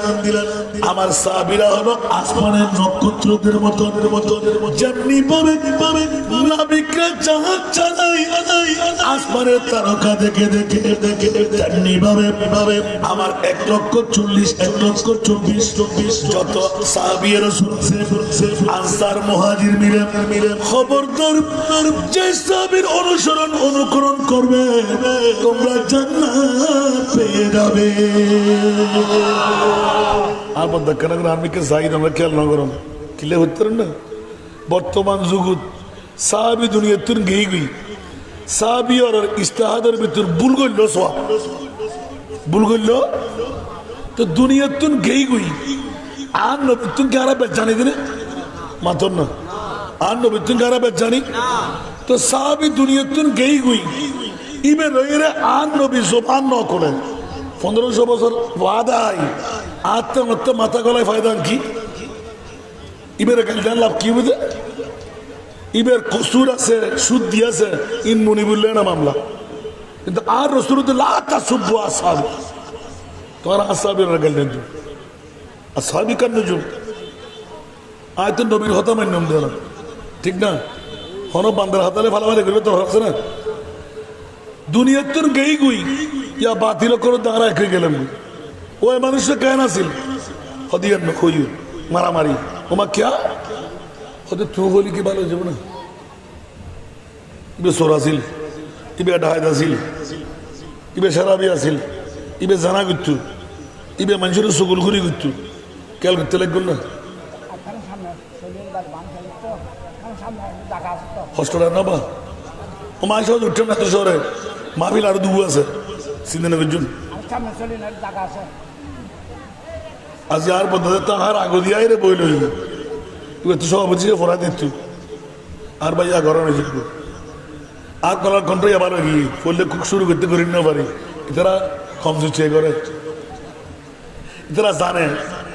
আমার সাহাবীরা হলো আসমানের নক্ষত্রদের মতো যেমনি ভাবে নাবিকরা জাহাজ চালায় আসমানের তারকা দেখে তেমনি ভাবে আমার 1,40,000 যত সাহাবী রাসূল আনসার মুহাজির মিলে খবরদার যে সাহাবীর অনুকরণ করবে তোমরা জান্নাত পেয়ে যাবে। আর বন্ধ কেন আর্মিকে যাই আমরা খেয়াল না করুন কিলে হতে না। বর্তমান যুগত সাহাবী দুনিয়া তুন গেই গই সাহাবী আর ইস্তেহাদের ভিতর ভুল করল তো দুনিয়া তুন গেই গই আর নবী তুন কে আরব জানি দিনে মাতন না আর নবী তুন কে আরব জানি তো সাহাবী দুনিয়া তুন গেই গই ইবে রইরে আর নবী জবান ন করেন 1500 বছর বাদাই আত্মহত্যা মাথা গলায় ফায়দা কি ইবের গান লাভ কি বুঝে ইবের কসুর আছে শুদ্ধি আছে ইন মুনি বললে না মামলা কিন্তু আর রসুলুল্লাহ তাসুব্বু আসহাবি তোমার আসহাবের গালেন আসহাবি কান নজুম আয়তো নবীর হতা মান্যম দেয় না ঠিক না হন বান্দার হাতালে ফালাফালি করবে তোর হচ্ছে না দুনিয়ার তোর গেই গুই ইয়া বাতিল করে দাঁড়া একে গেলাম ওই মানুষের কেন আসিল হদিয়ার না খই মারামারি ওমা ক্যা হতে তুই বলি কি ভালো যাব না ইবে সোর আসিল ইবে ডাহাত আসিল ইবে সারাবি আসিল ইবে জানা করতু ইবে মানুষের সকল ঘুরি করতু খেয়াল করতে লাগল না হস্টেলের নবা ও মাংস উঠে না তো শহরে মাহফিল আরো দুবু আছে সিন্ধনগর জন্য আজ আর পদ্ধতি তাহার আগো দিয়াই রে বই লই এবার তো সভাপতি ফোরা দিত আর ভাই ঘর শিখবো আর কলার কণ্ঠ আবার গিয়ে পড়লে খুব শুরু করতে করি না পারি এরা কম সুচ্ছে করে এরা জানে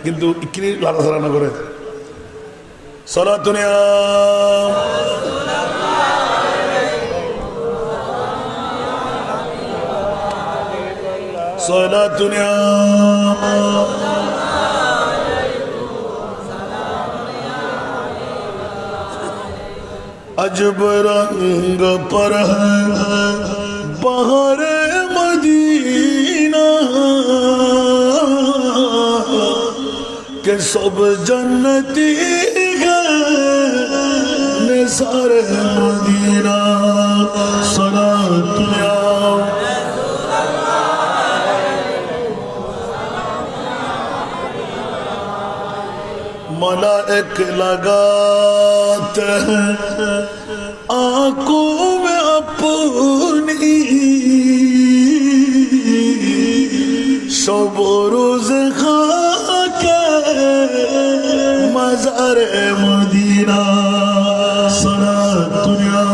কিন্তু ইকিনি লাড়াছাড়া না করে সলাতুনিয়া सलातुनिया अजब रंग पर है बहारे मदीना के सब जन्नती गए सारे मदीना सलातुनिया मलाइक लगाते हैं आंखों में अपनी शब रोज खाके मज़ार मदीना सलातुनिया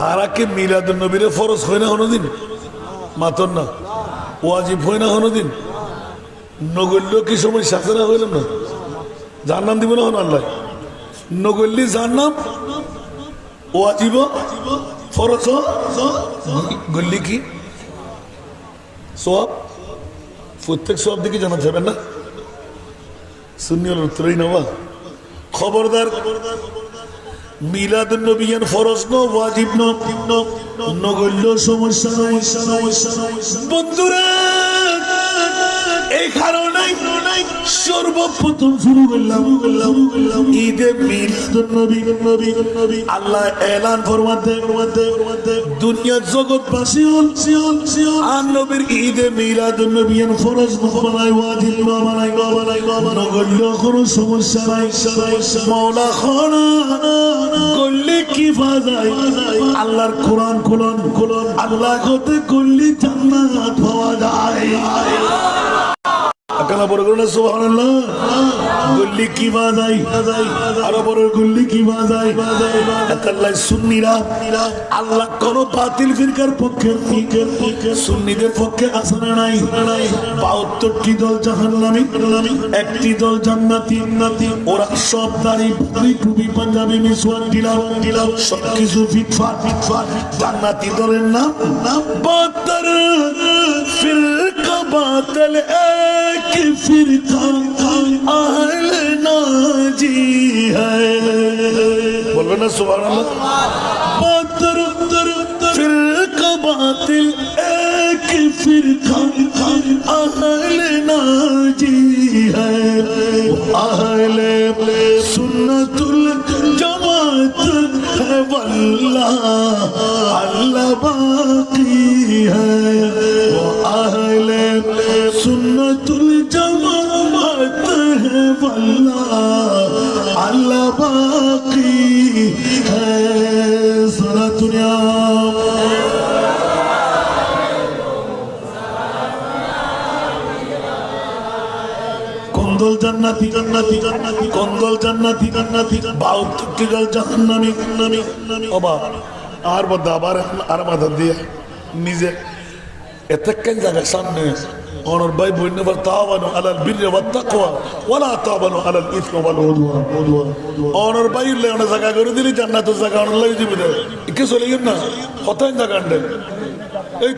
आराके मिलादुन नबीर फरज হয় না কোনদিন মাতন না ওয়াজিব হয় না কোনোদিন নগল্য কি সময় শাসনা হইলাম না যার নাম দিব না হন আল্লাহ নগল্লি যার নাম ওয়াজিব ফরজ গল্লি কি সওয়াব প্রত্যেক সওয়াব দিকে জানা যাবেন না সুন্নি হল উত্তরই নেওয়া খবরদার মিলাদুন নবিয়ান ফরজ ন ওয়াজিব ন নগল্য সমস্যা বন্ধুরা এই কারণে সর্বপ্রথম শুরু করলাম ঈদে মিলাদুন নবী। আল্লাহ এলান ফরমাতে দুনিয়ার জগৎবাসী হল আর নবীর ঈদে মিলাদুন নবী ফরজ বানাই ওয়াজিব বানাই নগণ্য কোনো সমস্যা নাই। মাওলা খানা করলে কি বাজায় আল্লাহর কোরআন খুলন আল্লাহ হতে করলে জান্নাত পাওয়া যায়। আকালা বড় করে সুবহানাল্লাহ গল্লি কি বাজাই আরো বড় গল্লি কি বাজাই আকাল্লাই সুন্নিরা আল্লাহ কোন বাতিল ফিরকার পক্ষে সুন্নিদের পক্ষে আসনা নাই 72টি দল জাহান্নামী একটি দল জান্নাতি ওরা সব দাড়ি টুপি পাঞ্জাবি মিসওয়াক দিলাম সবকিছু ফিটফাট জান্নাতি দলের নাম বাদর ফিরকা বাতিল এক फिरका अहल नाजी है बोल ना सुभान अल्लाह बादर फिरका बातिल एक फिरका अहल नाजी है अहल सुन्नतुल जमात है वल्लाह अल्लाह बाकी है वो अहल सुन्नतुल जमात है वल्लाह अल्लाह बाकी है सारा दुनिया কন্দল জান্নাতি কন্দল জান্নাতি 72টি দল জাহান্নামী ওবা আর বদা আর মাথা দিয়ে নিজে এতক্ষণ জায়গা সামনে অনর ভাই বইনে বল তাওয়ানু আলাল বিররি ওয়াত তাকওয়া ওয়ালা তাওয়ানু আলাল ইসমি ওয়াল উদওয়ান অনর ভাই লেনা জায়গা করে দিলি জান্নাতের জায়গা অনর লাগি দিবে ইকে চলে গেল না কতই জায়গা আনলে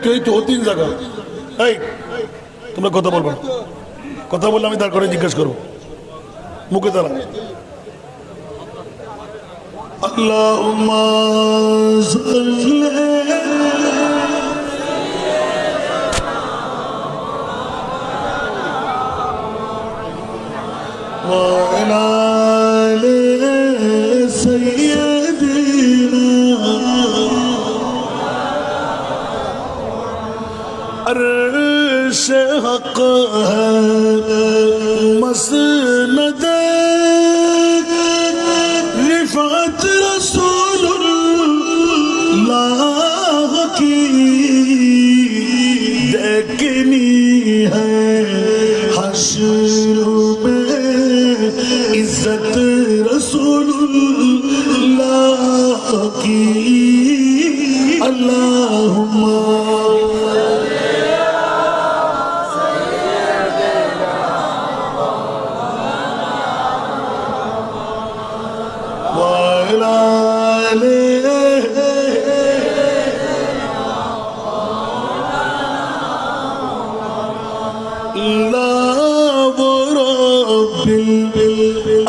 এই তো তিন জায়গা এই তোমরা কথা বলবো কথা বললে আমি তার করে জিজ্ঞেস করব মুখে তারা আল্লাহুম্মা সাল্লি وعلى آل سيدنا अर्श हक है मसनद रिफात रसूलुल्लाह की देखनी है हश्र में इज्जत रसूलुल्लाह की अल्लाहुम्मा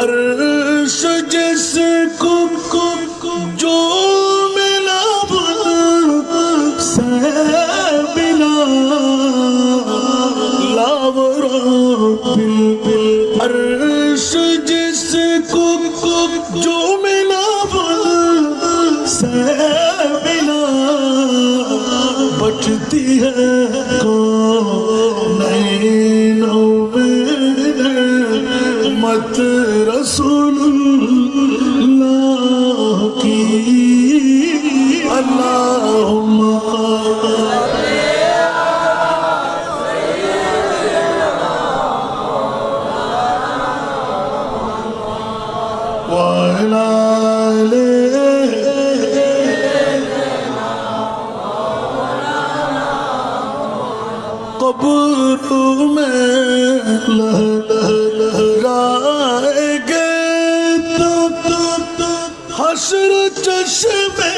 अर्श जिसको जो मिला से बिना अर्श जिसको जो मिला से बिना बचती है को नैनों मत रसूलुल्लाह की अल्लाहुम्मा वअला कब्र में लहराएंगे तो हश्र चश्मे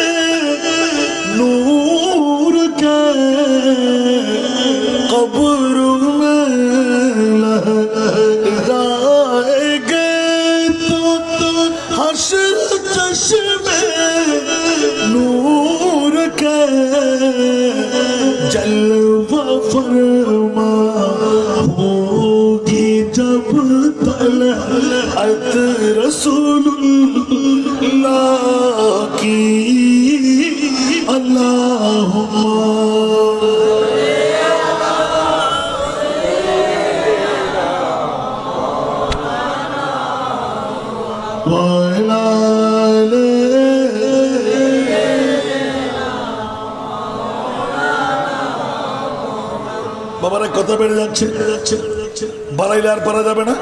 नूर के कब्र में लहराएंगे तो हश्र चश्मे नूर के जलवा फरमा हो जब तलअत रसूलुल्लाह की अल्लाहुम्मा বাবারা কথা বেড়ে যাচ্ছে বাড়াইলে আর পারা যাবে না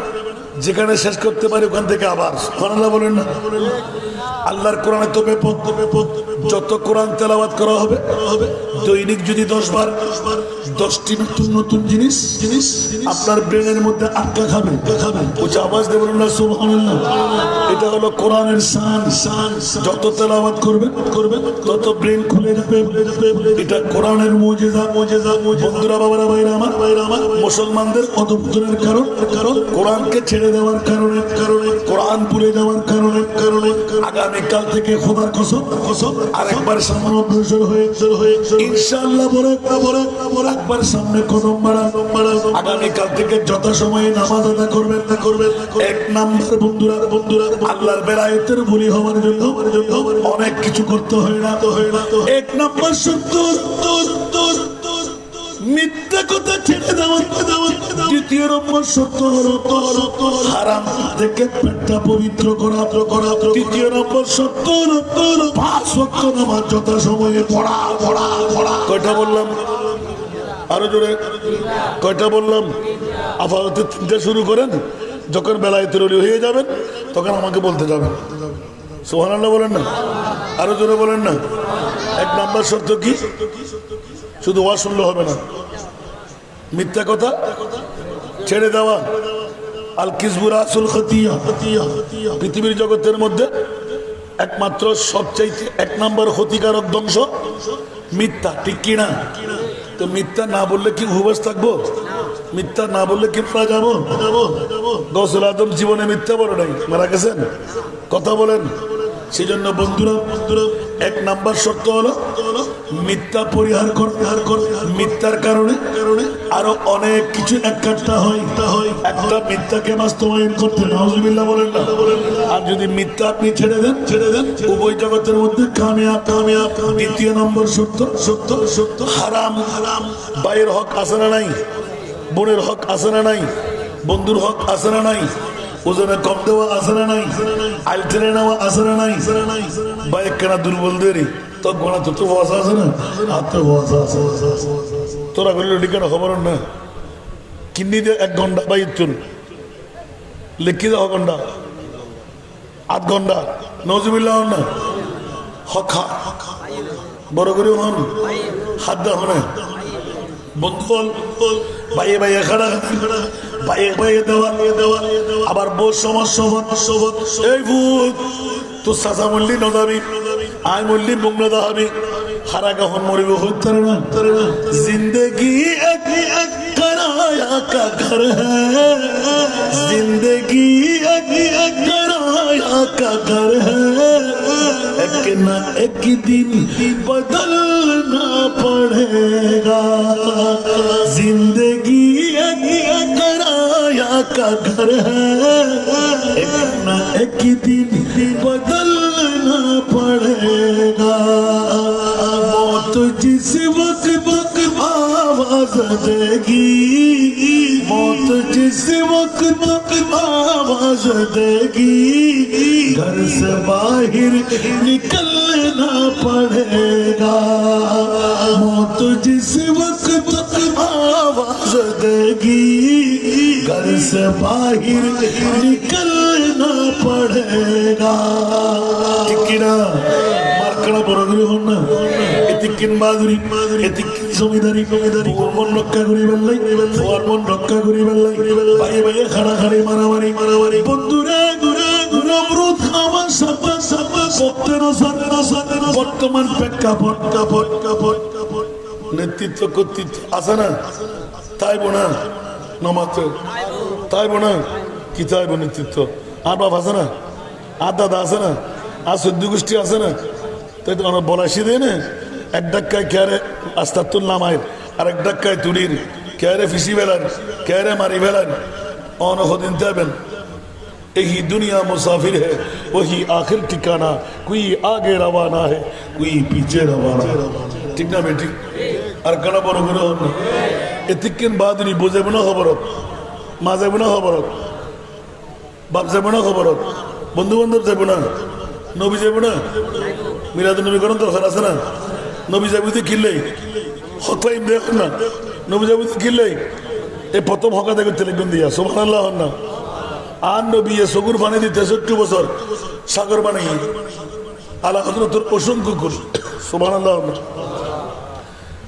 যেখানে শেষ করতে পারি ওখান থেকে আবার সুবহানাল্লাহ বলেন না আল্লাহর কোরআনে তো বেপত যত কোরআন তেলাওয়াত করা হবে দৈনিক যদি 10 বার 10টি নতুন নতুন জিনিস আপনার ব্রেনের মধ্যে আটকা খাবে উচ্চ আওয়াজ দিয়ে বলুন না সুবহানাল্লাহ এটা হলো কোরআনের শান যত তেলাওয়াত করবেন তত ব্রেন খুলে যাবে এটা কোরআনের মুজিজা বন্ধুরা বাবারা ভাইরা আমার মুসলমানদের অধঃপতনের কারণ কোরআনকে ছেড়ে দেওয়ার কারণে কোরআন ভুলে যাওয়ার কারণে আগামীকাল থেকে খোদার কসম আরেকবার সামনে অগ্রসর হয়ে ইনশাআল্লাহ বলে একবার সামনে কদম বাড়ান আগামীকাল থেকে যথাসময়ে নামাজ আদা করবেন এক নাম্বার বন্ধুরা আল্লাহর বেলায়েতের বলি হওয়ার জন্য অনেক কিছু করতে হয় না এক নাম্বার সত্য মিথ্যা কথা ছেড়ে দেওয়া দ্বিতীয় নম্বর সত্য হলো হারাম থেকে পেটটা পবিত্র করা তৃতীয় নম্বর সত্য হলো 5 ওয়াক্ত নামাজ যথাসময়ে পড়া কয়টা বললাম আরো জোরে কয়টা বললাম আপাতত 3টা শুরু করেন যখন বেলায়েতের ওলি হয়ে যাবেন তখন আমাকে বলতে যাবেন সুবহানাল্লাহ বলেন না আরো জোরে বলেন না এক নাম্বার শর্ত কি শুধু ওয়াজ শুনলে হবে না মিথ্যা কথা ছেড়ে দেওয়া আল কিযবু রাসুল খতিয়া পৃথিবীর জগতের মধ্যে একমাত্র সবচাইতে 1 নম্বর ক্ষতিকারক ধ্বংস মিথ্যা ঠিক কি না তো মিথ্যা না বললে কি হুবাস থাকবো মিথ্যা না বললে কি পাওয়া যাবো গৌসুল আদম জীবনে মিথ্যা বলে নাই মারা গেছেন কথা বলেন সেই জন্য বন্ধুরা 1 নাম্বার শর্ত হলো মিথ্যা পরিহার কর মিথ্যার কারণে আরো অনেক কিছু একটা হয় একটা মিথ্যাকে বাস্তবায়ন করতে নাউজুবিল্লাহ বলেন না আর যদি মিথ্যা আপনি ছেড়ে দেন উভয় জগতের মধ্যে কামিয়াব দ্বিতীয় নম্বর সত্য হারাম ভাইয়ের হক আছে না নাই বোনের হক আছে না নাই বন্ধুর হক আছে না নাই ওজনে কম দেওয়া আছে না নাই আইল টেনে নেওয়া আছে না নাই বাইক কেনা দুর্বল দেরি তোর গোনা তো বসা আছে না হাতে বসা আছে তোরা বললো লিখানো খবর না কিন্নি দিয়ে 1 ঘন্টা বাইর চুন লিখি দাও ঘন্টা 8 ঘন্টা নজুবিল্লাহ না হকা বড় করে হন হাত দা হনে বন্ধু বাইয়ে খাড়া বাইয়ে দেওয়া আবার বউ সমস্যা এই ভূত তোর চাচা মল্লি নদাবি আই মল্লি মুখ নদাবি হারা কখন মরিব হতে না জিন্দগি এক कराया का घर है जिंदगी एक कराया का घर है एक ना एक दिन बदलना पड़ेगा जिंदगी एक कराया का घर है एक ना एक दिन बदलना पड़ेगा मौत जिस वक्त आवाज देगी मौत जिस वक्त आवाज देगी घर से बाहर निकलना पड़ेगा मौत जिस वक्त आवाज देगी घर से बाहर निकलना पड़ेगा किना মার্কানা বড় করে হন না এতিকিন বাদুরি এতিকিন জমিদারি ওর মন রক্ষা করি বেল্লাই ওর মন রক্ষা করি বেল্লাই ভাইয়ে ভাইয়ে খাড়াখাড়ি মারামারি বন্ধুরা নমরুদ খাওয়া সাপা বর্তমান প্রেক্ষাপট নেতৃত্ব কর্তৃত্ব আছে না তাই বোনা নমাতে তাই বোনা কি তাই বোন নেতৃত্ব আর বাপ আছে না আর দাদা আছে না আর সদ্য গোষ্ঠী আছে না তাই তো আমরা বলাসি দেয় না এক ডাক্কায় কেয়ারে আস্তাতুল নামায় আর এক ডাক্কায় তুলির কেয়ারে ফিসি বেলার কেয়ারে মারি বেলার অনহদিন যাবেন यही दुनिया मुसाफिर है वही आखिर ठिकाना कोई आगे रवाना है कोई पीछे रवाना ठीक ना बेटी আর কানা বড় করে হন না এতিকেন বাদনি বুঝাব না খবরত মা যাব না খবরত বাপ যাব না খবরত বন্ধু বান্ধব যাব না নবী যাব না মিলাদুন নবী করন দরকার আছে না নবী যাবিতে কিনলেই হতাইম দেখেন না নবী যাবিতে কিনলেই এই প্রথম হকা দেখে তেলেগুন দিয়া সুবহানাল্লাহ না আর নবী সগুর পানি দিতে 63 বছর সাগর বানাই আলা হযরতের অসংখ্য কুল সুবহানাল্লাহ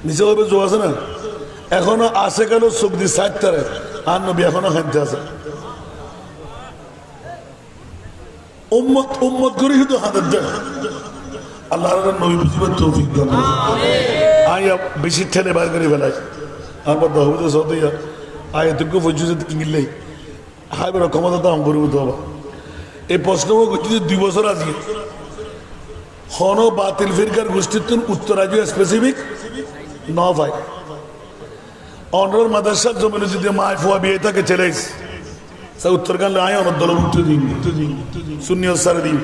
নিচে হবে জো আছে না এখনো আছে কেন চোখ দি সাইড তারে আর নবী এখনো খাইতে আছে উম্মত উম্মত করে শুধু হাতের দেয় আল্লাহর নবী বুঝিবার তৌফিক দান আয়া বেশি ঠেলে বার করে ফেলাই আমার দাহুদে সদিয়া আয়াতুকে ফজুজত কিনলেই হাই বড় ক্ষমতা দাম করবো তো বাবা এই প্রশ্ন যদি 2 বছর আজকে হন বাতিল ফিরকার গোষ্ঠীর উত্তরাজ্য স্পেসিফিক ন ভাই অনর মাদ্রাসার জমিনে যদি মায় ফুয়া বিয়ে থাকে চলে সে উত্তরকাণ্ডে আয় অনর দলভুক্ত দিন শূন্য সারে দিন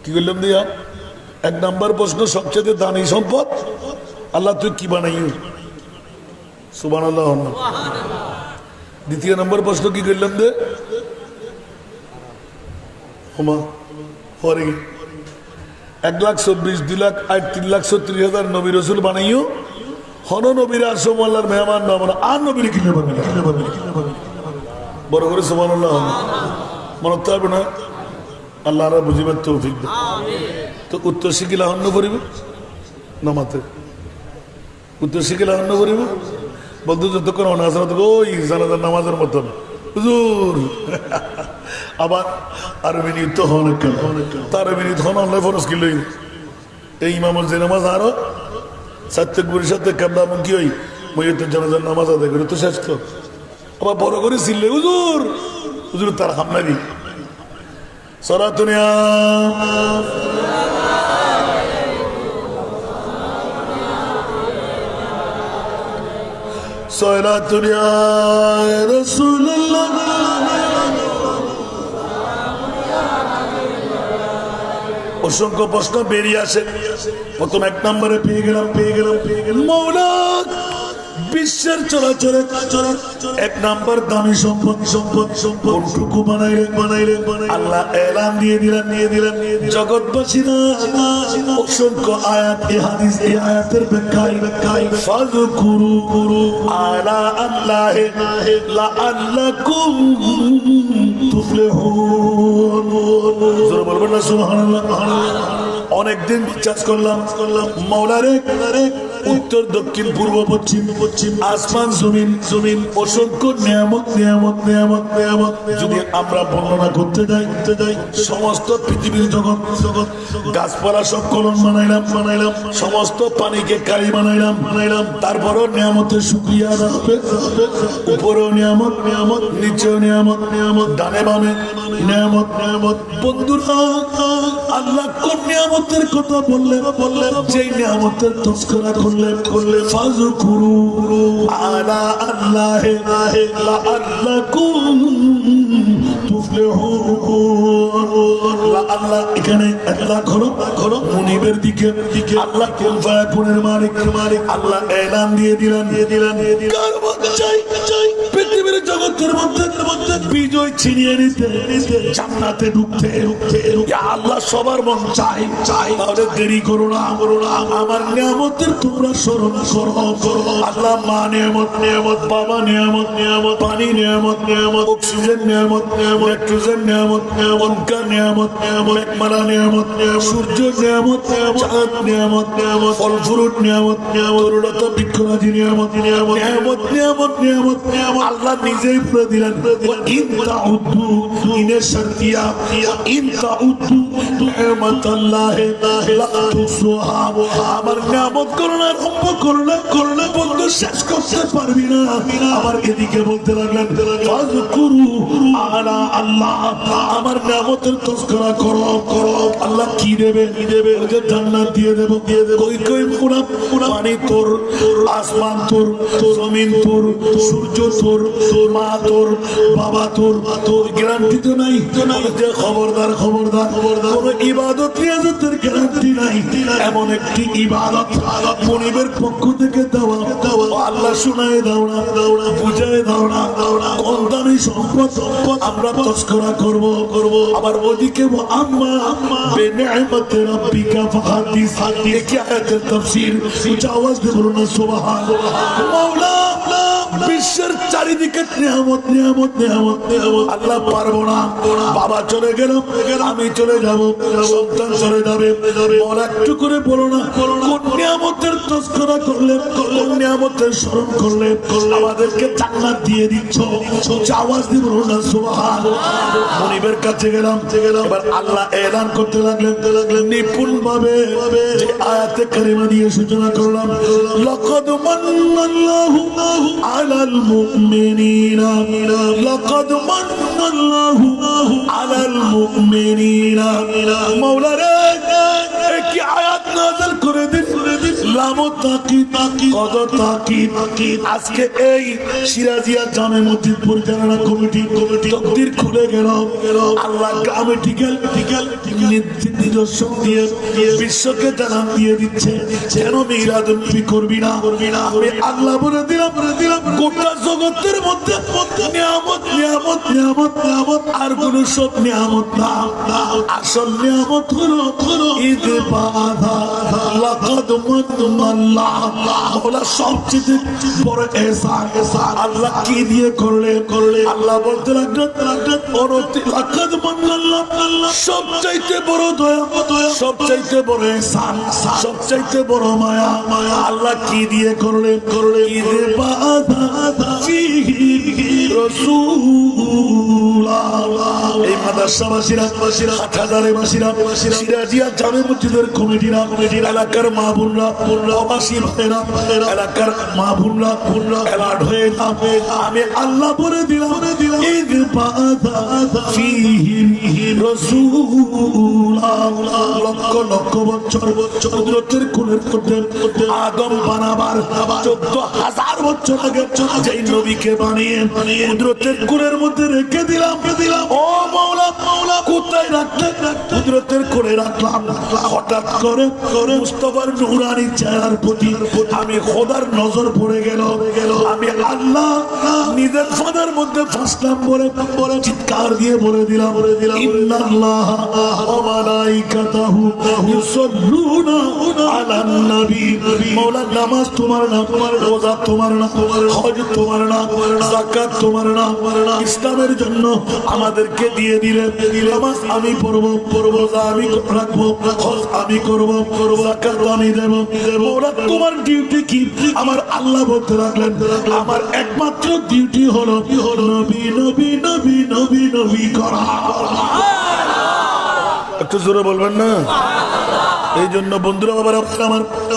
কি করলাম দিয়া 1 নম্বর প্রশ্ন সবচেয়ে দামি সম্পদ আল্লাহ তুই কি বানাই সুবহানাল্লাহ দ্বিতীয় নম্বর প্রশ্ন কি করলাম দে হুমা পরে 1,24,000 2,08,000 3,37,000 নবী রসুল বানাইও হন নবীর আসম আল্লাহর মেহমান না মানে আর নবীর কিনে পারবে বড় করে সুবহানাল্লাহ মনে থাকবে না আল্লাহ বুঝিবার তৌফিক দেন তো উত্তর শিখিলা হন্য করিবে নামাতে উত্তর শিখিলা হন্য করিবে বন্ধু যতক্ষণ অনাসরত ওই জানাজার নামাজের মতন হুজুর আবার আরো মিনিট তো হন তার মিনিট হন আল্লাহ ফরজ কিলো এই ইমামর যে নামাজ আরো সাত্যকপুরের সাথে কামদামুখী হই মহিয়তের জানাজার নামাজ আদায় করে তো শেষ তো আবার বড় করে ছিললে হুজুর হুজুর তার হামনাবি সরাতুনিয়া সরাতুনিয়া রাসূলুল্লাহ অসংখ্য প্রশ্ন বেরিয়ে আসে প্রথম 1 নম্বরে পেয়ে গেলাম মৌলা বিশ্বের চলাচলে 1 নম্বর দামি সম্পদ কোনটুকু বানাইলেন আল্লাহ এলান দিয়ে দিলেন জগৎবাসীরা অসংখ্য আয়াত এই হাদিস এই আয়াতের ব্যাখ্যায় ফাযকুরু আলা আল্লাহি লাআল্লাকুম তুফলিহুন জোরে বলবেন না সুবহানাল্লাহ অনেকদিন বিশ্বাস করলাম মাওলারে উত্তর দক্ষিণ পূর্ব পশ্চিম আসমান জমিন অসংখ্য নিয়ামত যদি আমরা বর্ণনা করতে যাই সমস্ত পৃথিবীর জগৎ গাছপালা সব কলম বানাইলাম সমস্ত পানিকে কালি বানাইলাম তারপরও নিয়ামতের শুকরিয়া আদায় হবে উপরেও নিয়ামত নিচেও নিয়ামত ডানে বামে নিয়ামত বন্ধুরা আল্লাহ কোন নিয়ামতের কথা বললেন যেই নিয়ামতের তস্করা করলে ফাযকুরু আলা আল্লাহি লাআল্লাকুম তুফলিহুন আল্লাহ এখানে আল্লাহ করো মুনিবের দিকে আল্লাহ কোন ফায়াকুনের মালিক আল্লাহ এলান দিয়ে দিলেন কার চাই পৃথিবীর জগতের মধ্যে বিজয় ছিনিয়ে নিতে জান্নাতে ঢুকতে ইয়া আল্লাহ সবার মন চাই তাহলে দেরি করো না আমার নিয়ামতের তোমরা স্মরণ করো আল্লাহ মা নিয়ামত বাবা নিয়ামত পানি নিয়ামত অক্সিজেন নিয়ামত নাইট্রোজেন নিয়ামত উনকা নিয়ামত মেঘমালা নিয়ামত সূর্য নিয়ামত চাঁদ নিয়ামত ফল ফ্রুট নিয়ামত তরুণতা বৃক্ষরাজি নিয়ামত আল্লাহ নিজেই বলে দিলেন ইনের শর্তিয়া আমার নিয়ামত করোনা আরম্ভ করলে বন্ধু শেষ করতে করতে পারবি না। আবার এদিকে বলতে লাগলেন ফাযকুরু আলা আল্লাহ, আমার নিয়ামতের তযকরা করো। আল্লাহ কি দেবে? ওকে জান্নাত দিয়ে দেব। কই কই পুরা পানি তোর, আসমান তোর, জমিন তোর, সূর্য তোর, মা তোর, বাবা তোর, গ্যারান্টি তো নাই। খবরদার কোন ইবাদত নিয়াজতের গ্যারান্টি নাই। এমন একটি ইবাদত মনিবের পক্ষ থেকে দেওয়া, আল্লাহ শুনায় দাও না, বুঝায় দাও না, কোন দামি সম্পদ আমরা তযকরা করব। আবার ওদিকে আম্মা বিনিআমাতি রাব্বিকা ফাহাদিস, কি আয়াতের তাফসীর, উচ্চ আওয়াজ দিয়ে বলুন না সুবহানাল্লাহ। মাওলা বিশ্বের চারিদিকে নিয়ামত নিয়ামত নিয়ামত নিয়ামত। আল্লাহ পারবো না, বাবা চলে গেল, আমি চলে যাব, সন্তান চলে যাবে। বল একটু করে বলো না কোন নিয়ামতের তযকরা করলে, কোন নিয়ামতের স্মরণ করলে আমাদেরকে জান্নাত দিয়ে দিচ্ছ। আওয়াজ দিয়ে বলুন না সুবহানাল্লাহ। মনিবের কাছে গেলাম, এবার আল্লাহ এলান করতে লাগলেন নিপুণ ভাবে যে আয়াতে কারিমা দিয়ে সূচনা করলাম, লাকাদ মান্নাল্লাহু আলাল মুমিনিনা, লাকাদ মান্নাল্লাহু আলাল মুমিনিনা। মাওলা রে কি আয়াত নাযিল করে দিন, লাম তাকিদ কদ তাকিদ। আজকে এই সিরাজিয়া জামে মসজিদ পরিচালনা কমিটি তকদির খুলে গেল। আল্লাহ কমিটিকে নিজস্ব দিয়ে বিশ্বকে জানান দিয়ে দিচ্ছে, কেন মিলাদুন নবী করবি না? আমি আল্লাহ বলে দিলাম গোটা জগতের মধ্যে নিয়ামত নিয়ামত নিয়ামত নিয়ামত, আর কোন সব নিয়ামত না। আসল নিয়ামত হলো ঈদ বাধা। লাকাদ মান্নাল্লাহ, ওলা সবচেয়ে বড় এহসান আল্লাহ কি দিয়ে করলে? আল্লাহ বলতে লাগলেন লাকাদ মান্নাল্লাহ, সবচাইতে বড় দয়া, সবচাইতে বড় এহসান, সবচাইতে বড় মায়া আল্লাহ কি দিয়ে করলে? ঈদ বাধা ফিহি রাসূলুল্লাহ। এই মাদ্রাসাবাসীরা, হাটহাজারীবাসীরা, সিরাজিয়া জামে মসজিদের কমিটিরা, এলাকার মা বোনরা, প্রবাসী ভাইরা, এলাকার মা বোনরা এলার্ট হয়ে যাবে। আমি আল্লাহ বলে দিলাম ঈদ বাধা ফিহি রাসূলুল্লাহ। লক্ষ লক্ষ বছর কুদরতের কোলের মধ্যে আদম বানাবার 14,000 বছর আগে যেই নবীকে বানিয়ে কুদরতের কোলের মধ্যে রেখে দিলাম। ও মাওলা কোথায় রাখলে? কুদরতের কোলে রাখলাম। হঠাৎ করে মুস্তাফার নূরানি চেহারার প্রতি আমি খোদার নজর পড়ে গেল। আমি আল্লাহ নিজের ফাদার মধ্যে ফাঁসলাম, বলে চিৎকার দিয়ে বলে দিলাম ইন্নাল্লাহা ওয়া মালাইকাতাহু ইউসাল্লুনা আলান নবী। মাওলা নামাজ তোমার না, রোজা তোমার না, হজ তোমার না, যাকাত তোমার না, ইসলামের জন্য আমাদেরকে দিয়ে দিলে। নামাজ আমি পড়বো, রোজা আমি রাখবো, হজ আমি করবো, যাকাত আমি দেব। মাওলা তোমার ডিউটি কি? আমার আল্লাহ বলতে লাগলেন আমার একমাত্র ডিউটি হলো নবী নবী নবী নবী নবী করা। একটু জোরে বলবেন না? এই জন্য বন্ধুরা বাবারা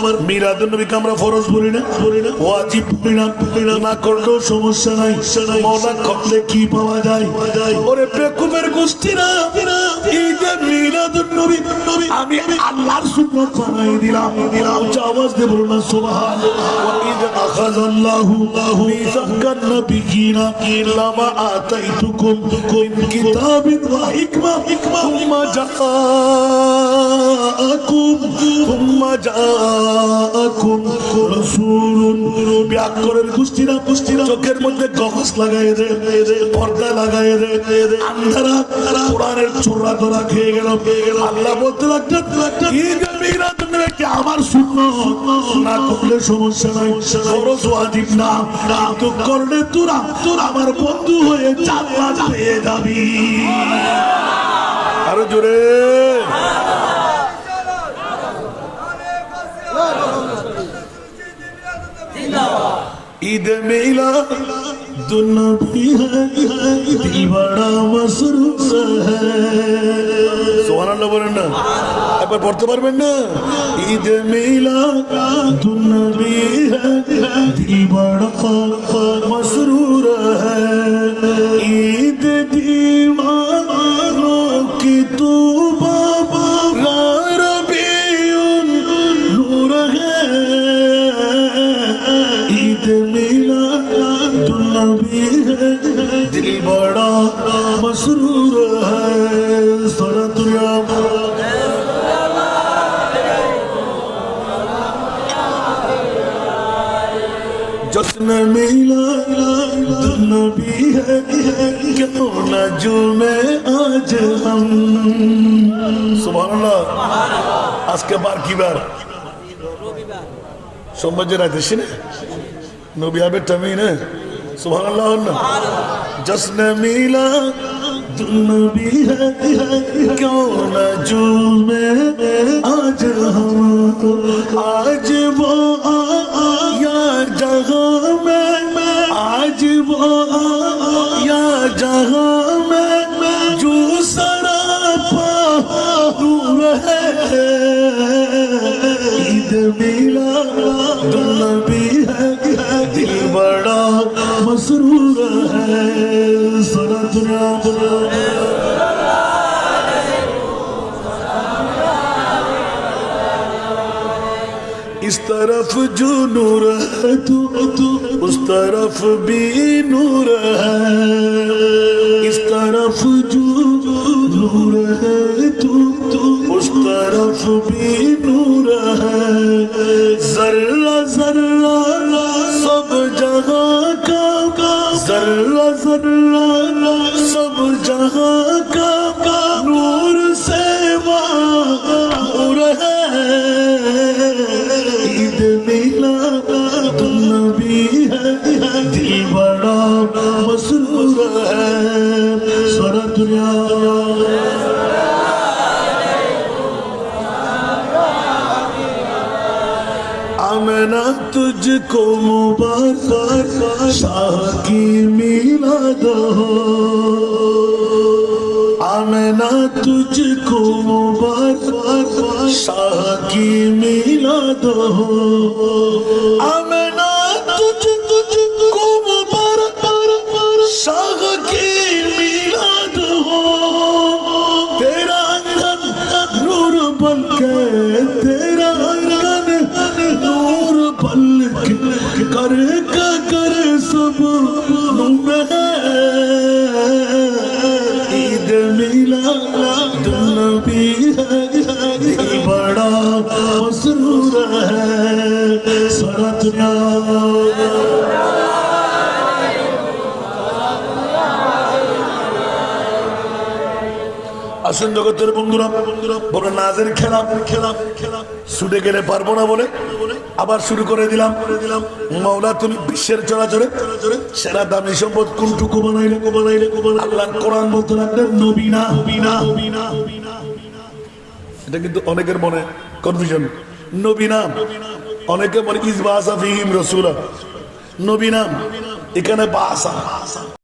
আমার মিলাদুন নবীকে আমরা ফরজ বলি না, ওয়াজিব বলি না, না করলেও সমস্যা নাই। মওলা করলে কি পাওয়া যায়? ওরে বেকুবের গোষ্ঠীরা, ঈদে মিলাদুন নবী আমি আল্লাহর সুন্নাত বানাই দিলাম। আওয়াজ দিয়ে বলুন না সুবহানাল্লাহ। ওয়া ইদ আখাযাল্লাহু মিসাকান নাবিয়িনা লামা আতাইতুকুম মিন কিতাবিন ওয়া হিকমা ثم جاءكم رسول ব্যাকরণের গোষ্ঠীরা চোখের মধ্যে গগস লাগায় দে, পর্দা লাগায় দে, আন্ধারা কোরআনের চোরা ধরা খেয়ে গেল। আল্লাহ বলতে লাগলেন ঈদে মিলাদুন নবী আমার সুন্নাত, না করলে সমস্যা নাই, ফরজ ওয়াজিব না, কিন্তু করলে তোরা আমার বন্ধু হয়ে জান্নাত পেয়ে যাবি। আরো জোরে ঈদে মিলাদ दुनिया भी है दिल बड़ा मसरूर है सुभान अल्लाह बोलें ना एक बार पढ़ते पारबेन ना ईद मिलाद नबी है दिल बड़ा मसरूर है ईद दीवानों की तू बाबा रबीउन नूर है ईद मिलाद नबी है दिल बड़ा मसरूर है सलातुल्लाह जश्न मिला नबी है क्यों न झूमे आज हम सुभान अल्लाह आज के बार की बार सोमवार जे रात है नबी आबे टमी ने सुभान अल्लाह जश्न मिला नबी है क्यों न झूमे आज हम आज वो जगह में आज वो या जगह में जो सरापा नूर है ईद मिला नबी है दिल बड़ा मसरूर है इस तरफ जो नूर है तू उस तरफ भी नूर है इस तरफ जो नूर है तू उस तरफ भी नूर है जर्रा जर्रा सब जगह का जर्रा जर्रा सब जगह का नूर से नूर है ईद मिला नबी है दिल बड़ा मसरूर है सारा दुनिया आमना तुझको मुबारक शाह की मिलाद हो आमना तुझको मुबारक शाह की मिलाद हो आमना तुझको मुबारक शाह की मिलाद हो तेरा अंगन नूर बन के तेरा अंगन नूर बन के कर सब नूर है ईद मिला नबी है दिल बड़ा मसरूर है सारा दुनिया আসুন জগতের বন্ধুরা বড় নাজের খেলা ছুটে গেলে পারবো না বলে আবার শুরু করে দিলাম মাওলা তুমি বিশ্বের চরাচরে সেরা দামি সম্পদ কোনটুকু বানাইলে আল্লাহর কোরআন বলতে লাগলেন নবী না এটা কিন্তু অনেকের মনে কনফিউশন নবী নাম অনেকে বলে ইজবাসা ফিহিম রাসূলা নবী নাম এখানে বাসা